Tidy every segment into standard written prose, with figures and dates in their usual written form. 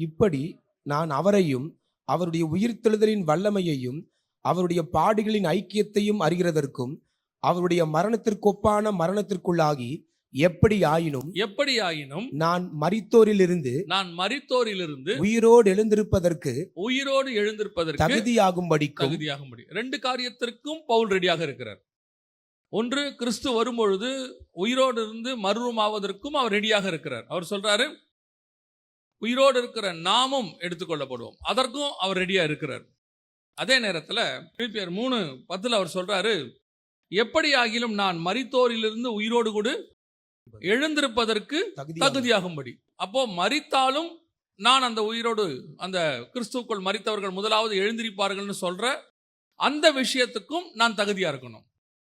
இப்படி நான் அவரையும் அவருடைய உயிர்த்தெழுதலின் வல்லமையையும் அவருடைய பாடுகளின் ஐக்கியத்தையும் அறிகிறதற்கும் அவருடைய மரணத்திற்கொப்பான மரணத்திற்குள்ளாகி எப்படி ஆயினும் நான் மரித்தோரிலிருந்து உயிரோடு எழுந்திருப்பதற்கு தகுதியாகும்படி ரெண்டு காரியத்திற்கும் பவுல் ரெடியாக இருக்கிறார். ஒன்று, கிறிஸ்து வரும்பொழுது உயிரோடு இருந்து மறுரூபமாவதற்கும் அவர் ரெடியாக இருக்கிறார். அவர் சொல்றாரு, உயிரோடு இருக்கிற நாமும் எடுத்துக்கொள்ளப்படுவோம், அதற்கும் அவர் ரெடியா இருக்கிறார். அதே நேரத்தில் பிலிப்பியர் 3:10 அவர் சொல்றாரு, எப்படி ஆகிலும் நான் மரித்தோரிலிருந்து உயிரோடு கூட எழுந்திருப்பதற்கு தகுதியாகும்படி. அப்போ மரித்தாலும் நான் அந்த உயிரோடு, அந்த கிறிஸ்துவுக்குள் மரித்தவர்கள் முதலாவது எழுந்திருப்பார்கள்னு சொல்ற அந்த விஷயத்துக்கும் நான் தகுதியா இருக்கணும்.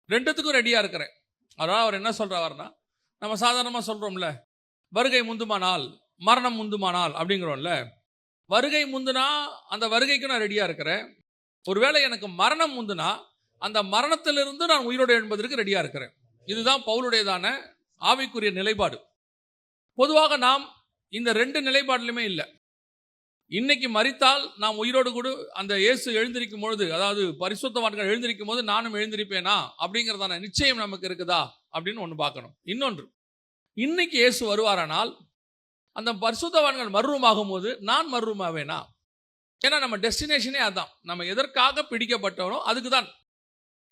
ரெண்டுத்துக்கும் ரெடியா இருக்கிறேன். அதாவது அவர் என்ன சொல்றாருன்னா, நம்ம சாதாரணமாக சொல்றோம்ல, வருகை முந்துமானால் மரணம் முந்துமானால் அப்படிங்கிறோம்ல. வருகை முந்துனா அந்த வருகைக்கு நான் ரெடியா இருக்கிறேன். ஒருவேளை எனக்கு மரணம் முந்துனா அந்த மரணத்திலிருந்து நான் உயிரோடு எழும்பதற்கு ரெடியா இருக்கிறேன். இதுதான் பவுலுடையதான ஆவிக்குரிய நிலைப்பாடு. பொதுவாக நாம் இந்த ரெண்டு நிலைப்பாட்டிலுமே இல்லை. இன்னைக்கு மரித்தால் நாம் உயிரோடு கூட அந்த இயேசு எழுந்திருக்கும் பொழுது, அதாவது பரிசுத்தவான்கள் எழுந்திருக்கும் போது நானும் எழுந்திருப்பேனா அப்படிங்கிறதான நிச்சயம் நமக்கு இருக்குதா அப்படின்னு ஒன்று பார்க்கணும். இன்னொன்று, இன்னைக்கு இயேசு வருவாரானால் அந்த பரிசுத்தவான்கள் மறுரூபமாகும் போது நான் மறுரூபமாவேனா? ஏன்னா நம்ம டெஸ்டினேஷனே அதான். நம்ம எதற்காக பிடிக்கப்பட்டவனோ அதுக்கு தான்.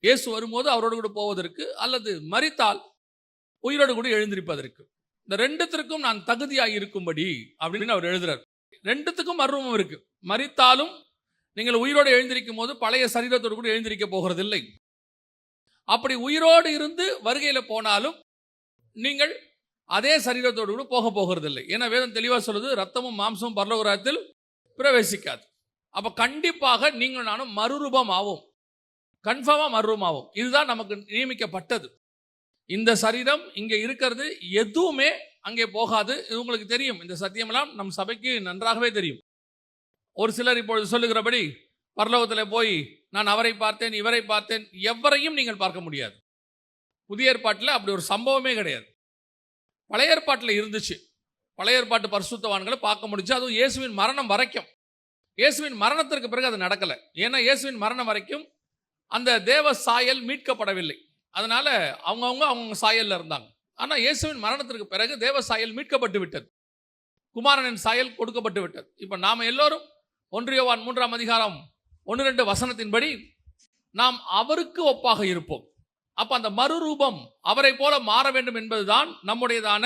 இயேசு வரும்போது அவரோடு கூட போவதற்கு, அல்லது மரித்தால் உயிரோடு கூட எழுந்திருப்பதற்கு. இந்த ரெண்டுத்திற்கும் நான் தகுதியாக இருக்கும்படி அப்படின்னு அவர் எழுதுறார். ரெண்டுத்துக்கும் மர்மம் இருக்கு. மரித்தாலும் நீங்கள் உயிரோடு எழுந்திருக்கும் போது பழைய சரீரத்தோடு கூட எழுந்திருக்க போகிறதில்லை. அப்படி உயிரோடு இருந்து வருகையில போனாலும் நீங்கள் அதே சரீரத்தோடு கூட போக போகிறதில்லை. ஏன்னா வேதம் தெளிவாக சொல்லுது, ரத்தமும் மாம்சமும் பரலோக ராஜ்யத்தில் பிரவேசிக்காது. அப்ப கண்டிப்பாக நீங்கள் நானும் மறுரூபம் ஆவோம், கன்ஃபார்மா மறுரூபம் ஆவோம். இதுதான் நமக்கு நியமிக்கப்பட்டது. இந்த சரீரம் இங்கே இருக்கிறது எதுவுமே அங்கே போகாது. இது உங்களுக்கு தெரியும். இந்த சத்தியமெல்லாம் நம் சபைக்கு நன்றாகவே தெரியும். ஒரு சிலர் இப்பொழுது சொல்லுகிறபடி பரலோகத்தில் போய் நான் அவரை பார்த்தேன் இவரை பார்த்தேன், எவரையும் நீங்கள் பார்க்க முடியாது. புதிய ஏற்பாட்டில் அப்படி ஒரு சம்பவமே கிடையாது. பழைய ஏற்பாட்டில் இருந்துச்சு. பழைய ஏற்பாட்டு பரிசுத்தவான்களை பார்க்க முடிஞ்சு, அதுவும் இயேசுவின் மரணம் வரைக்கும். இயேசுவின் மரணத்திற்கு பிறகு அது நடக்கலை. ஏன்னா இயேசுவின் மரணம் வரைக்கும் அந்த தேவ சாயல் மீட்கப்படவில்லை. அதனால அவங்க சாயல்ல இருந்தாங்க. ஆனால் இயேசுவின் மரணத்திற்கு பிறகு தேவ சாயல் மீட்கப்பட்டு விட்டது, குமாரனின் சாயல் கொடுக்கப்பட்டு விட்டது. இப்போ நாம் எல்லோரும் 1 யோவான் 3:1-2 நாம் அவருக்கு ஒப்பாக இருப்போம். அப்ப அந்த மறுரூபம் அவரை போல மாற வேண்டும் என்பதுதான் நம்முடையதான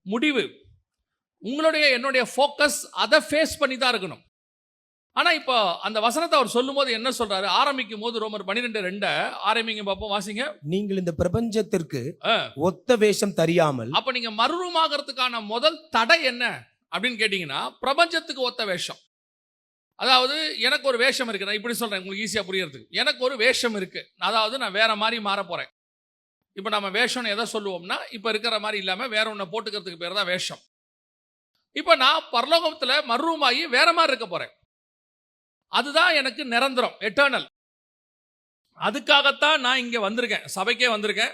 முடிவு. உங்களுடைய என்னுடைய ஃபோக்கஸ் அதை ஃபேஸ் பண்ணி தான் இருக்கணும். ஆனா இப்போ அந்த வசனத்தை அவர் சொல்லும் போது என்ன சொல்றாரு? ஆரம்பிக்கும் போது ரோமர் 12:2 ஆரம்பிங்க பாப்போம், வாசிங்க. நீங்கள் இந்த பிரபஞ்சத்திற்கு ஒத்த வேஷம் தெரியாமல். அப்ப நீங்க மறுரூபமாகிறதுக்கான முதல் தடை என்ன அப்படின்னு கேட்டீங்கன்னா, பிரபஞ்சத்துக்கு ஒத்த வேஷம். அதாவது எனக்கு ஒரு வேஷம் இருக்கு. நான் இப்படி சொல்றேன் உங்களுக்கு ஈஸியா புரியறதுக்கு. எனக்கு ஒரு வேஷம் இருக்கு, அதாவது நான் வேற மாதிரி மாற போறேன். இப்ப நம்ம வேஷம் எதை சொல்லுவோம்னா, இப்ப இருக்கிற மாதிரி இல்லாம வேற ஒன்ன போட்டுக்கிறதுக்கு பேர் தான் வேஷம். இப்ப நான் பரலோகத்துல மறுரூபமாகி வேற மாதிரி இருக்க போறேன். அதுதான் எனக்கு நிரந்தரம், எட்டர்னல். அதுக்காகத்தான் நான் இங்க வந்திருக்கேன், சபைக்கே வந்திருக்கேன்,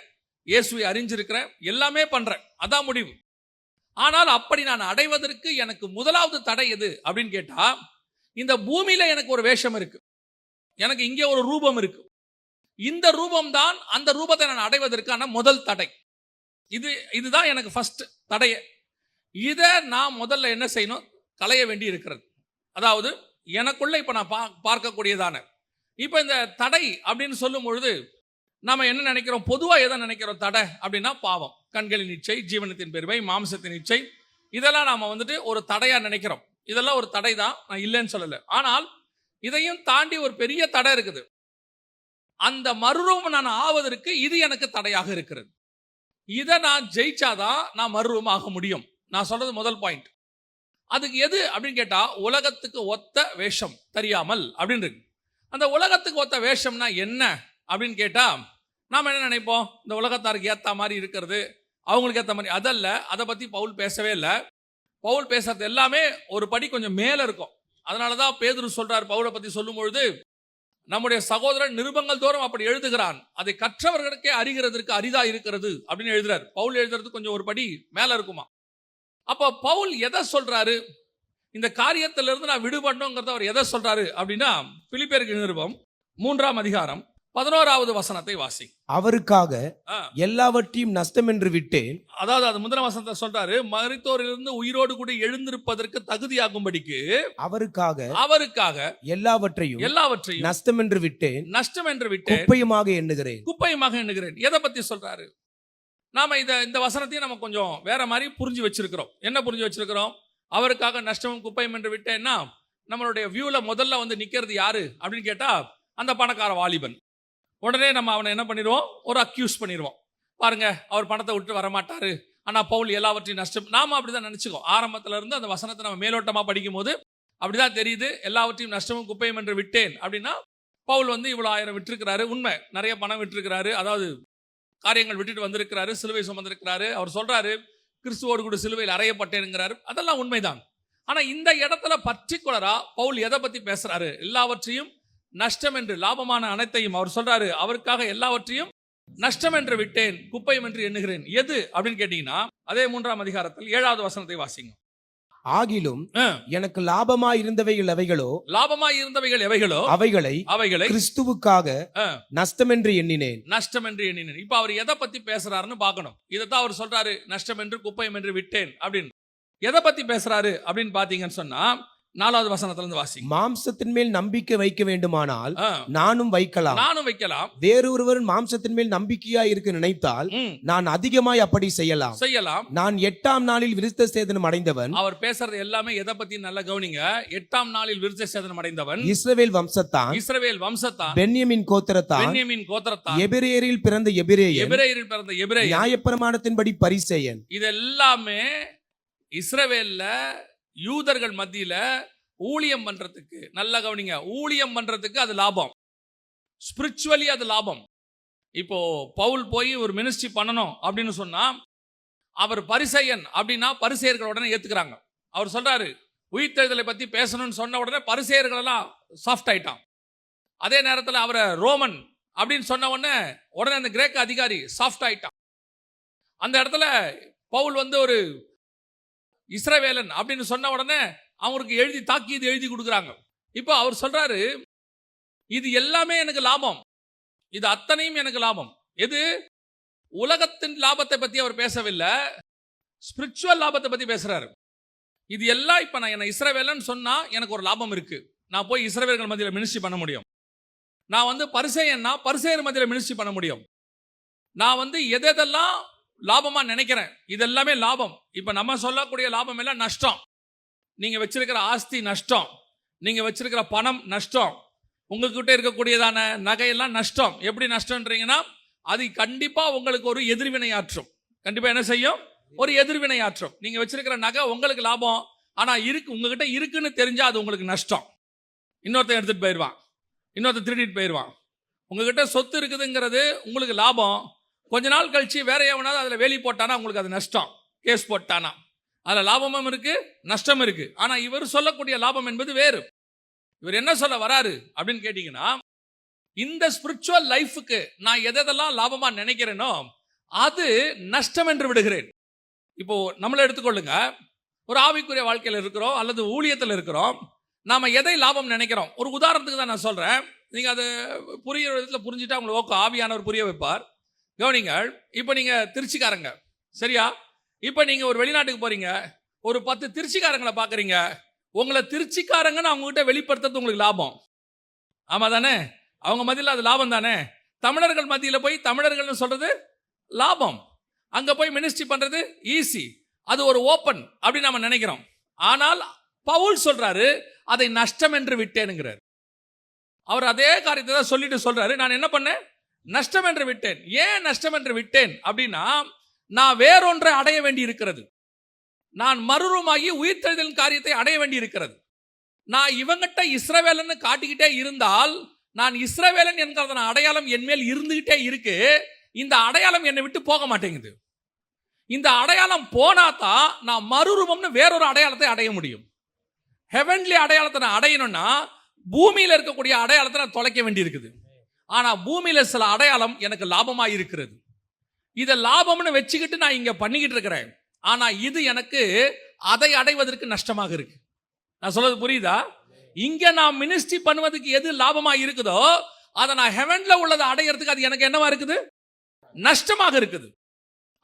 இயேசுவை அறிஞ்சிருக்கிறேன், எல்லாமே பண்றேன், அதான் முடிவு. ஆனால் அப்படி நான் அடைவதற்கு எனக்கு முதலாவது தடை எது அப்படின்னு கேட்டா, இந்த பூமியில எனக்கு ஒரு வேஷம் இருக்கு, எனக்கு இங்கே ஒரு ரூபம் இருக்கு. இந்த ரூபம் தான் அந்த ரூபத்தை நான் அடைவதற்கான முதல் தடை. இதுதான் எனக்கு ஃபர்ஸ்ட் தடைய. இதை நான் முதல்ல என்ன செய்யணும்? களைய வேண்டி இருக்கிறது. அதாவது எனக்குள்ள இப்ப நான் பார்க்கக்கூடியதான இப்ப இந்த தடை அப்படின்னு சொல்லும் பொழுது நாம என்ன நினைக்கிறோம்? பொதுவா எதை நினைக்கிறோம்? தடை அப்படின்னா பாவம், கண்களின் இச்சை, ஜீவனத்தின் பெருமை, மாம்சத்தின் இச்சை, இதெல்லாம் நாம ஒரு தடையா நினைக்கிறோம். இதெல்லாம் ஒரு தடை தான், நான் இல்லைன்னு சொல்லல. ஆனால் இதையும் தாண்டி ஒரு பெரிய தடை இருக்குது. அந்த மறுரூபம் நான் ஆவதற்கு இது எனக்கு தடையாக இருக்கிறது. இதை நான் ஜெயிச்சாதான் நான் மறுரூபம் ஆக முடியும். நான் சொல்றது முதல் பாயிண்ட். அதுக்கு எது அப்படின்னு கேட்டா, உலகத்துக்கு ஒத்த வேஷம் தெரியாமல் அப்படின்னு இருக்கு. அந்த உலகத்துக்கு ஒத்த வேஷம்னா என்ன அப்படின்னு கேட்டா, நாம என்ன நினைப்போம்? இந்த உலகத்தாருக்கு ஏத்த மாதிரி இருக்கிறது, அவங்களுக்கு ஏத்த மாதிரி. அதல்ல, அதை பத்தி பவுல் பேசவே இல்லை. பவுல் பேசுறது எல்லாமே ஒரு படி கொஞ்சம் மேல இருக்கும். அதனாலதான் பேதுரு சொல்றார், பவுலை பத்தி சொல்லும் பொழுது, நம்முடைய சகோதரன் நிருபங்கள் தோறும் அப்படி எழுதுகிறான், அதை கற்றவர்களுக்கே அறிகிறதற்கு அரிதா இருக்கிறது அப்படின்னு எழுதுறாரு. பவுல் எழுதுறது கொஞ்சம் ஒரு படி மேல இருக்குமா. அப்ப பவுல் எதை சொல்றாரு? இந்த காரியத்திலிருந்து நான் விடுபடணுங்கிறத அவர் எதை சொல்றாரு அப்படின்னா, பிலிப்பியருக்கு நிருபம் 3ஆம் அதிகாரம் 11வது வசனத்தை வாசி. அவருக்காக ஆ. எல்லாவற்றையும் நஷ்டம் என்று விட்டேன். அதாவது அது முதலாம் வசனத்தை சொல்றாரு, மரித்தோரிலிருந்து உயிரோடு கூட எழுந்திருப்பதற்கு தகுதியாகும்படிக்கு அவருக்காக எல்லாவற்றையும் நஷ்டம் என்று விட்டேன், நஷ்டம் என்று விட்டேன், குப்பையுமாக எண்ணுகிறேன். எதை பத்தி சொல்றாரு? நாம இந்த வசனத்தையும் நம்ம கொஞ்சம் வேற மாதிரி புரிஞ்சு வச்சிருக்கிறோம். என்ன புரிஞ்சு வச்சிருக்கிறோம்? அவருக்காக நஷ்டமும் குப்பையும் என்று விட்டேன்னா, நம்மளுடைய வியூல முதல்ல வந்து நிக்கிறது யாரு அப்படின்னு கேட்டா, அந்த பணக்கார வாலிபன். உடனே நம்ம அவனை என்ன பண்ணிடுவோம்? ஒரு அக்யூஸ் பண்ணிடுவோம். பாருங்க, அவர் பணத்தை விட்டு வரமாட்டாரு, ஆனா பவுல் எல்லாவற்றையும் நஷ்டம். நாம அப்படிதான் நினைச்சுக்கோம். ஆரம்பத்துல இருந்து அந்த வசனத்தை நம்ம மேலோட்டமா படிக்கும் போது அப்படிதான் தெரியுது. எல்லாவற்றையும் நஷ்டமும் குப்பையும் என்று விட்டேன் அப்படின்னா, பவுல் வந்து இவ்வளவு 1000 விட்டிருக்கிறாரு. உண்மை, நிறைய பணம் விட்டிருக்கிறாரு. அதாவது காரியங்கள் விட்டுட்டு வந்திருக்கிறாரு, சிலுவை சுமந்திருக்கிறாரு. அவர் சொல்றாரு, கிறிஸ்துவோடு கூட சிலுவையில் அறையப்பட்டேன்ங்கிறாரு. அதெல்லாம் உண்மைதான். ஆனா இந்த இடத்துல பர்டிகுலரா பவுல் எதை பத்தி பேசுறாரு? எல்லாவற்றையும் நஷ்டம் என்று, லாபமான அனைத்தையும் அவர் சொல்றாரு, அவருக்காக எல்லாவற்றையும் நஷ்டம் என்று விட்டேன், குப்பையும் என்று எண்ணுகிறேன். எது அப்படின்னு கேட்டீங்கன்னா, அதே 3ஆம் அதிகாரத்தில் 7வது வசனத்தை வாசிங்க. ஆகிலும் எனக்கு லாபமாய் இருந்தவைகள் எவைகளோ அவைகளை கிறிஸ்துவுக்காக நஷ்டம் என்று எண்ணினேன். இப்ப அவர் எதை பத்தி பேசுறாருன்னு பார்க்கணும். இதைத்தான் அவர் சொல்றாரு, நஷ்டம் என்று குப்பையும் என்று விட்டேன் அப்படின்னு. எதை பத்தி பேசுறாரு அப்படின்னு பாத்தீங்கன்னு சொன்னா, 4வது வசனத்துல இருந்து வாசி. மாம்சத்தின் மேல் நம்பிக்கை வைக்க வேண்டுமானால் நானும் வைக்கலாம். வேறொருவர் மாம்சத்தின் மேல் நம்பிக்கையா இருக்க நினைத்தால் நான் அதிகமாய் அப்படி செய்யலாம். நான் 8ஆம் நாளில் விருத்த சேதனம் அடைந்தவன். அவர் பேசுறது எல்லாமே எதை பத்தி நல்லா கவனிங்க. 8ஆம் நாளில் விருத்த சேதனம் அடைந்தவன், இஸ்ரவேல் வம்சத்தான், பென்யமின் கோத்திரத்தான், எபிரேயரில் பிறந்த எபிரேயன், நியாயப்பிரமாணத்தின்படி பரிசேயன். இதெல்லாமே இஸ்ரவேல்ல யூதர்கள் மத்தியில ஊழியம் பண்றதுக்கு, நல்லா கவனிங்க, ஊழியம் பண்றதுக்கு அது லாபம். ஸ்பிரிச்சுவலி அது லாபம். இப்போ பவுல் போய் ஒரு மினிஸ்ட்ரி பண்ணணும் அப்படின்னு சொன்னா, அவர் பரிசேயன் அப்படின்னா பரிசேயர்கள் உடனே ஏத்துக்கிறாங்க. அவர் சொல்றாரு, உயிர்த்தெழுதலை பத்தி பேசணும்னு சொன்ன உடனே பரிசேயர்கள் எல்லாம் சாஃப்ட் ஆயிட்டான். அதே நேரத்தில் அவரை ரோமன் அப்படின்னு சொன்ன உடனே அந்த கிரேக்க அதிகாரி சாஃப்ட் ஆயிட்டான். அந்த இடத்துல பவுல் வந்து ஒரு இஸ்ரவேலன் அப்படின்னு சொன்ன உடனே அவங்களுக்கு தாக்கீது எழுதி கொடுக்குறாங்க. இப்போ அவர் சொல்றாரு, இது எல்லாமே எனக்கு லாபம், இது அத்தனையும் எனக்கு லாபம். எது? உலகத்தின் லாபத்தை பத்தி அவர் பேசவில்லை, ஸ்பிரிச்சுவல் லாபத்தை பத்தி பேசுறாரு. இது எல்லாம் இப்ப நான் என்ன இஸ்ரவேலன் சொன்னா எனக்கு ஒரு லாபம் இருக்கு. நான் போய் இஸ்ரவேலர்கள் மத்தியில மினிஸ்ட்ரி பண்ண முடியும். நான் வந்து பரிசேயன்னா பரிசேயர் மத்தியில மினிஸ்ட்ரி பண்ண முடியும். நான் வந்து எதெல்லாம் லாபமா நினைக்கிறேன், இதெல்லாமே லாபம். இப்ப நம்ம சொல்லக்கூடிய லாபம் எல்லாம் நஷ்டம். நீங்க வச்சிருக்கிற ஆஸ்தி நஷ்டம், நீங்க வச்சிருக்கிற பணம் நஷ்டம், உங்ககிட்ட இருக்கக்கூடியதான நகையெல்லாம் நஷ்டம். எப்படி நஷ்டம்ன்றீங்கன்னா, அது கண்டிப்பா உங்களுக்கு ஒரு எதிர்வினையாற்றும். கண்டிப்பா என்ன செய்யும்? ஒரு எதிர்வினையாற்றும். நீங்க வச்சிருக்கிற நகை உங்களுக்கு லாபம், ஆனா உங்ககிட்ட இருக்குன்னு தெரிஞ்சா அது உங்களுக்கு நஷ்டம். இன்னொருத்தன் எடுத்துட்டு போயிடுவான், இன்னொருத்தன் திருடிட்டு போயிடுவான். உங்ககிட்ட சொத்து இருக்குதுங்கிறது உங்களுக்கு லாபம். கொஞ்ச நாள் கழிச்சு வேற எவனாவது அதுல வேலி போட்டானா உங்களுக்கு அது நஷ்டம். கேஸ் போட்டானா அதுல லாபமும் இருக்கு, நஷ்டம் இருக்கு. ஆனா இவர் சொல்லக்கூடிய லாபம் என்பது வேறு. இவர் என்ன சொல்ல வராரு அப்படின்னு கேட்டீங்கன்னா, இந்த ஸ்பிரிச்சுவல் லைஃபுக்கு நான் எதெல்லாம் லாபமா நினைக்கிறேனோ அது நஷ்டம் என்று விடுகிறேன். இப்போ நம்மளை எடுத்துக்கொள்ளுங்க, ஒரு ஆவிக்குரிய வாழ்க்கையில் இருக்கிறோம் அல்லது ஊழியத்தில் இருக்கிறோம். நாம எதை லாபம் நினைக்கிறோம்? ஒரு உதாரணத்துக்கு தான் நான் சொல்றேன், நீங்க அது புரியுற விதத்தில் புரிஞ்சுட்டா உங்களுக்கு ஆவியானவர் புரிய வைப்பார். கவனிங்க, இப்போ நீங்க திருச்சிக்காரங்க, சரியா? இப்போ நீங்க ஒரு வெளிநாட்டுக்கு போறீங்க, ஒரு 10 திருச்சிக்காரங்களை பாக்குறீங்க. உங்களை திருச்சிக்காரங்கன்னு அவங்க கிட்ட வெளிப்படுத்துறது உங்களுக்கு லாபம், ஆமா தானே? அவங்க மத்தியில் அது லாபம் தானே? தமிழர்கள் மத்தியில் போய் தமிழர்கள்னு சொல்றது லாபம். அங்க போய் மினிஸ்ட்ரி பண்றது ஈஸி, அது ஒரு ஓப்பன் அப்படின்னு நம்ம நினைக்கிறோம். ஆனால் பவுல் சொல்றாரு, அதை நஷ்டம் என்று விட்டேனுங்கிறார். அவர் அதே காரியத்தை தான் சொல்லிட்டு சொல்றாரு, நான் என்ன பண்ணேன்? நஷ்டம் என்று விட்டேன். ஏன் நஷ்டம் என்று விட்டேன் அப்படின்னா, நான் வேறொன்றை அடைய வேண்டி இருக்கிறது. நான் மறுரூபமாகி உயிர்த்தெழுதலின் காரியத்தை அடைய வேண்டி இருக்கிறது. நான் இவங்கிட்ட இஸ்ரவேலன்னு காட்டிக்கிட்டே இருந்தால், நான் இஸ்ரவேலன் என்கிறதான அடையாளம் என் மேல் இருந்துகிட்டே இருக்கு. இந்த அடையாளம் என்னை விட்டு போக மாட்டேங்குது. இந்த அடையாளம் போனாதான் நான் மறுரூபம்னு வேறொரு அடையாளத்தை அடைய முடியும். ஹெவன்லி அடையாளத்தை நான் அடையணும்னா பூமியில இருக்கக்கூடிய அடையாளத்தை நான் தொலைக்க வேண்டி இருக்குது. ஆனா பூமியில சில அடையாளம் எனக்கு லாபமா இருக்கிறது. இதை லாபம்னு வச்சுக்கிட்டு நான் இங்க பண்ணிக்கிட்டு இருக்கிறேன். ஆனா இது எனக்கு அதை அடைவதற்கு நஷ்டமாக இருக்கு. நான் சொல்றது புரியுதா? இங்க நான் மினிஸ்ட்ரி பண்ணுவதுக்கு எது லாபமா இருக்குதோ அதை நான் ஹெவன்ல உள்ளதை அடையிறதுக்கு அது எனக்கு என்னவா இருக்குது? நஷ்டமாக இருக்குது.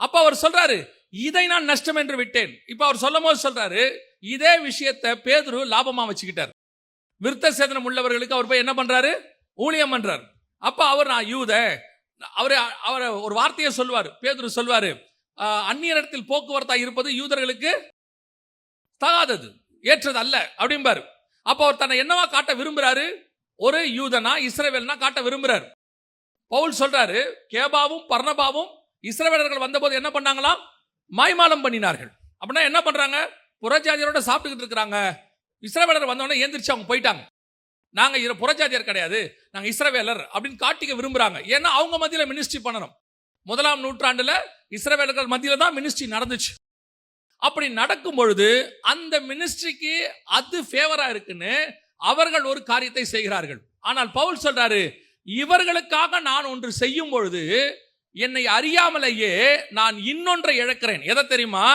அப்ப அவர் சொல்றாரு, இதை நான் நஷ்டம் என்று விட்டேன். இப்ப அவர் சொல்லும் போது சொல்றாரு, இதே விஷயத்தை பேதுரு லாபமா வச்சுக்கிட்டார். விருத்த சேதனம் உள்ளவர்களுக்கு அவர் போய் என்ன பண்றாரு? ஊழியம் பண்றாரு. அப்ப அவர் நான் யூத, அவர் ஒரு வார்த்தையை சொல்வார். பேதுரு சொல்வாரு, அந்நியரிடத்தில் போக்குவரத்தா இருப்பது யூதர்களுக்கு தகாதது, ஏற்றது அல்ல அப்படிம்பாரு. அப்ப அவர் தன்னை என்னவா காட்ட விரும்புறாரு? ஒரு யூதனா இஸ்ரவேல்னா காட்ட விரும்புறாரு. பவுல் சொல்றாரு, கேபாவும் பர்னபாவும் இஸ்ரவேலர்கள் வந்தபோது என்ன பண்ணாங்களாம்? மாய்மாலம் பண்ணினார்கள். அப்படின்னா என்ன பண்றாங்க? புறஜாதியரோட சாப்பிட்டுக்கிட்டு இருக்கிறாங்க. இஸ்ரவேலர் வந்தோடனே ஏந்திரிச்சு அவங்க போயிட்டாங்க. நாங்க புறஜாதியர் கிடையாது, நாங்க இஸ்ரவேலர் அப்படின்னு காட்டிக்க விரும்புறாங்க. ஏன்னா அவங்க மத்தியில மினிஸ்ட்ரி பண்ணணும். 1ஆம் நூற்றாண்டுல இஸ்ரவேலர்கள் மத்தியில தான் மினிஸ்ட்ரி நடந்துச்சு. அப்படி நடக்கும் பொழுது அந்த மினிஸ்ட்ரிக்கு அது ஃபேவரா இருக்குன்னு அவர்கள் ஒரு காரியத்தை செய்கிறார்கள். ஆனால் பவுல் சொல்றாரு, இவர்களுக்காக நான் ஒன்று செய்யும் பொழுது என்னை அறியாமலேயே நான் இன்னொன்றை இழக்கிறேன். எதை தெரியுமா?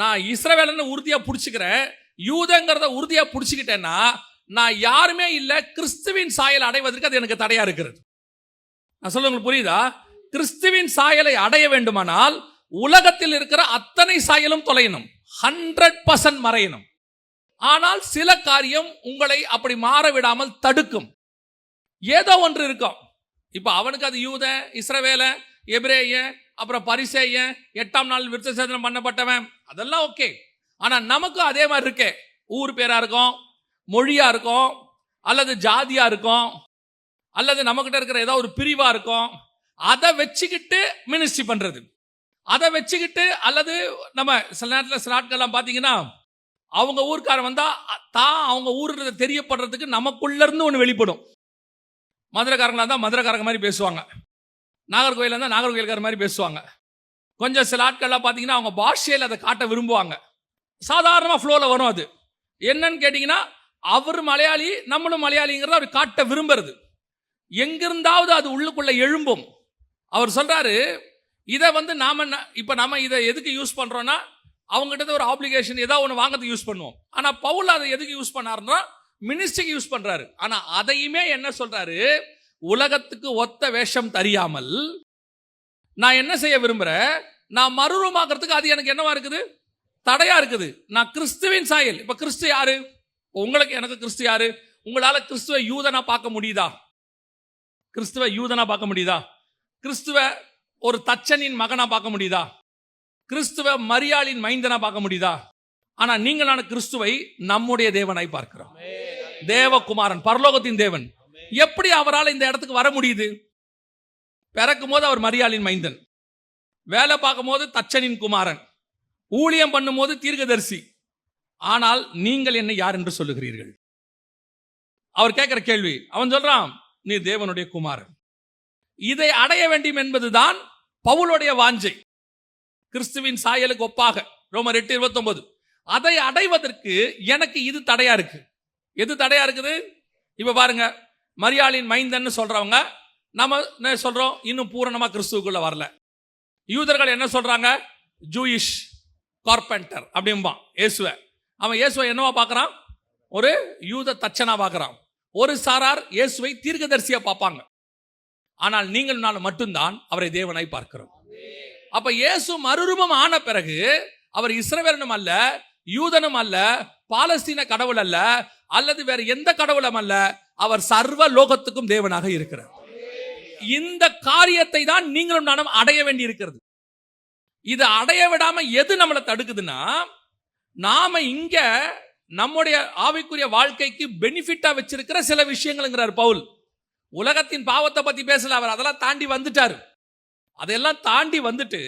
நான் இஸ்ரவேலன்னு உறுதியா புடிச்சுக்கிறேன். யூதங்கிறத உறுதியா புடிச்சுக்கிட்டேன்னா நான் யாருமே இல்ல, கிறிஸ்துவின் சாயல் அடைவதற்கு அது எனக்கு தடையா இருக்கிறது. நான் சொல்ல உங்களுக்கு புரியுதா? கிறிஸ்துவின் சாயலை அடைய வேண்டுமானால் உலகத்தில் இருக்கிற அத்தனை சாயலும் தொலையணும், 100% மறையணும். ஆனால் சில காரியம் உங்களை அப்படி மாற விடாமல் தடுக்கும். ஏதோ ஒன்று இருக்கும். இப்ப அவனுக்கு அது யூத, இஸ்ரவேல, எபிரேய, அப்புறம் பரிசேய, 8ஆம் நாள் விருத்த சேதனம் பண்ணப்பட்டவன், அதெல்லாம் ஓகே. ஆனா நமக்கும் அதே மாதிரி இருக்கே. ஊர் பேரா இருக்கும், மொழியா இருக்கும், அல்லது ஜாதியா இருக்கும், அல்லது நம்மகிட்ட இருக்கிற ஏதோ ஒரு பிரிவா இருக்கும். அதை வச்சுக்கிட்டு மினிஸ்ட்ரி பண்றது, அதை வச்சுக்கிட்டு, அல்லது நம்ம சில நேரத்தில் சில ஆட்கள்லாம் பார்த்தீங்கன்னா அவங்க ஊர்க்காரன் வந்தா தான் அவங்க ஊர்ல தெரியப்படுறதுக்கு நமக்குள்ள இருந்து ஒன்று வெளிப்படும். மதுரைக்காரங்களா இருந்தால் மதுரைக்காரங்க மாதிரி பேசுவாங்க, நாகர்கோயில இருந்தால் நாகர்கோயில்கார மாதிரி பேசுவாங்க. கொஞ்சம் சில ஆட்கள்லாம் பார்த்தீங்கன்னா அவங்க பாஷையில் அதை காட்ட விரும்புவாங்க. சாதாரணமாக ஃப்ளோவில் வரும். அது என்னன்னு கேட்டிங்கன்னா, அவர் மலையாளி நம்மளும் மலையாளிங்கிறத அவர் காட்ட விரும்புறது. எங்கிருந்தாவது அது உள்ளுக்குள்ள எழும்பும். அவர் சொல்றாரு, இதை நம்ம இதை எதுக்கு யூஸ் பண்றோம்னா, அவங்ககிட்ட ஒரு ஆப்ளிகேஷன் ஏதாவது ஒன்று வாங்கிறதுக்கு யூஸ் பண்ணுவோம். ஆனா பவுல் அதை எதுக்கு யூஸ் பண்ணாருன்னா மினிஸ்ட்ரிக்கு யூஸ் பண்றாரு. ஆனா அதையுமே என்ன சொல்றாரு? உலகத்துக்கு ஒத்த வேஷம் தெரியாமல் நான் என்ன செய்ய விரும்புறேன்? நான் மறுரூபமாக்குறதுக்கு அது எனக்கு என்னவா இருக்குது? தடையா இருக்குது. நான் கிறிஸ்துவின் சாயல். இப்ப கிறிஸ்து யாரு? உங்களுக்கு எனக்கு கிறிஸ்து யாரு? உங்களால கிறிஸ்துவ யூதனா பார்க்க முடியுதா? கிறிஸ்துவ யூதனா பார்க்க முடியுதா? கிறிஸ்துவ ஒரு தச்சனின் மகனா பார்க்க முடியுதா? கிறிஸ்துவ மரியாளின் மைந்தனா பார்க்க முடியுதா? ஆனா நீங்களான கிறிஸ்துவை நம்முடைய தேவனாய் பார்க்கிறோம். தேவகுமாரன், பரலோகத்தின் தேவன். எப்படி அவரால் இந்த இடத்துக்கு வர முடியுது? பிறக்கும் போது அவர் மரியாளின் மைந்தன், வேலை பார்க்கும் போது தச்சனின் குமாரன், ஊழியம் பண்ணும் போது தீர்க்கதரிசி. ஆனால் நீங்கள் என்னை யார் என்று சொல்லுகிறீர்கள்? அவர் கேட்கிற கேள்வி. அவன் சொல்றான், நீ தேவனுடைய குமாரன். இதை அடைய வேண்டும் என்பதுதான் பவுலுடைய வாஞ்சை. கிறிஸ்துவின் சாயலுக்கு ஒப்பாக, ரோமர் 8:29. அதை அடைவதற்கு எனக்கு இது தடையா இருக்கு. எது தடையா இருக்குது? இப்ப பாருங்க, மரியாளின் மைந்தன் சொல்றவங்க நம்ம என்ன சொல்றோம்? இன்னும் பூரணமா கிறிஸ்துவுக்குள்ள வரல. யூதர்கள் என்ன சொல்றாங்க? ஜூயிஷ் கார்பெண்டர் அப்படிம்பான் இயேசுவ. அவன் இயேசுவை என்னவா பார்க்கறான்? ஒரு யூத தச்சனா பார்க்கறான். ஒரு சாரார் இயேசுவை தீர்க்கதரிசியா பார்ப்பாங்க. ஆனால் நீங்கள் நான் மட்டும்தான் அவரை தேவனாய் பார்க்கிறோம். அப்ப இயேசு மறுரூபம் ஆன பிறகு அவர் இஸ்ரவேலனும் அல்ல, யூதனும் அல்ல, பாலஸ்தீன கடவுள் அல்ல, அல்லது வேற எந்த கடவுளும் அல்ல. அவர் சர்வ லோகத்துக்கும் தேவனாக இருக்கிறார். இந்த காரியத்தை தான் நீங்களும் நானும் அடைய வேண்டி இருக்கிறது. இது அடைய விடாம எது நம்மளை தடுக்குதுன்னா, நாம இங்க நம்முடைய ஆவிக்குரிய வாழ்க்கைக்கு பெனிஃபிட்டா வச்சிருக்கிற சில விஷயங்கள்ங்கிறார் பவுல். உலகத்தின் பாவத்தை பத்தி பேசல அவர், அதெல்லாம் தாண்டி வந்துட்டாரு. அதெல்லாம் தாண்டி வந்துட்டு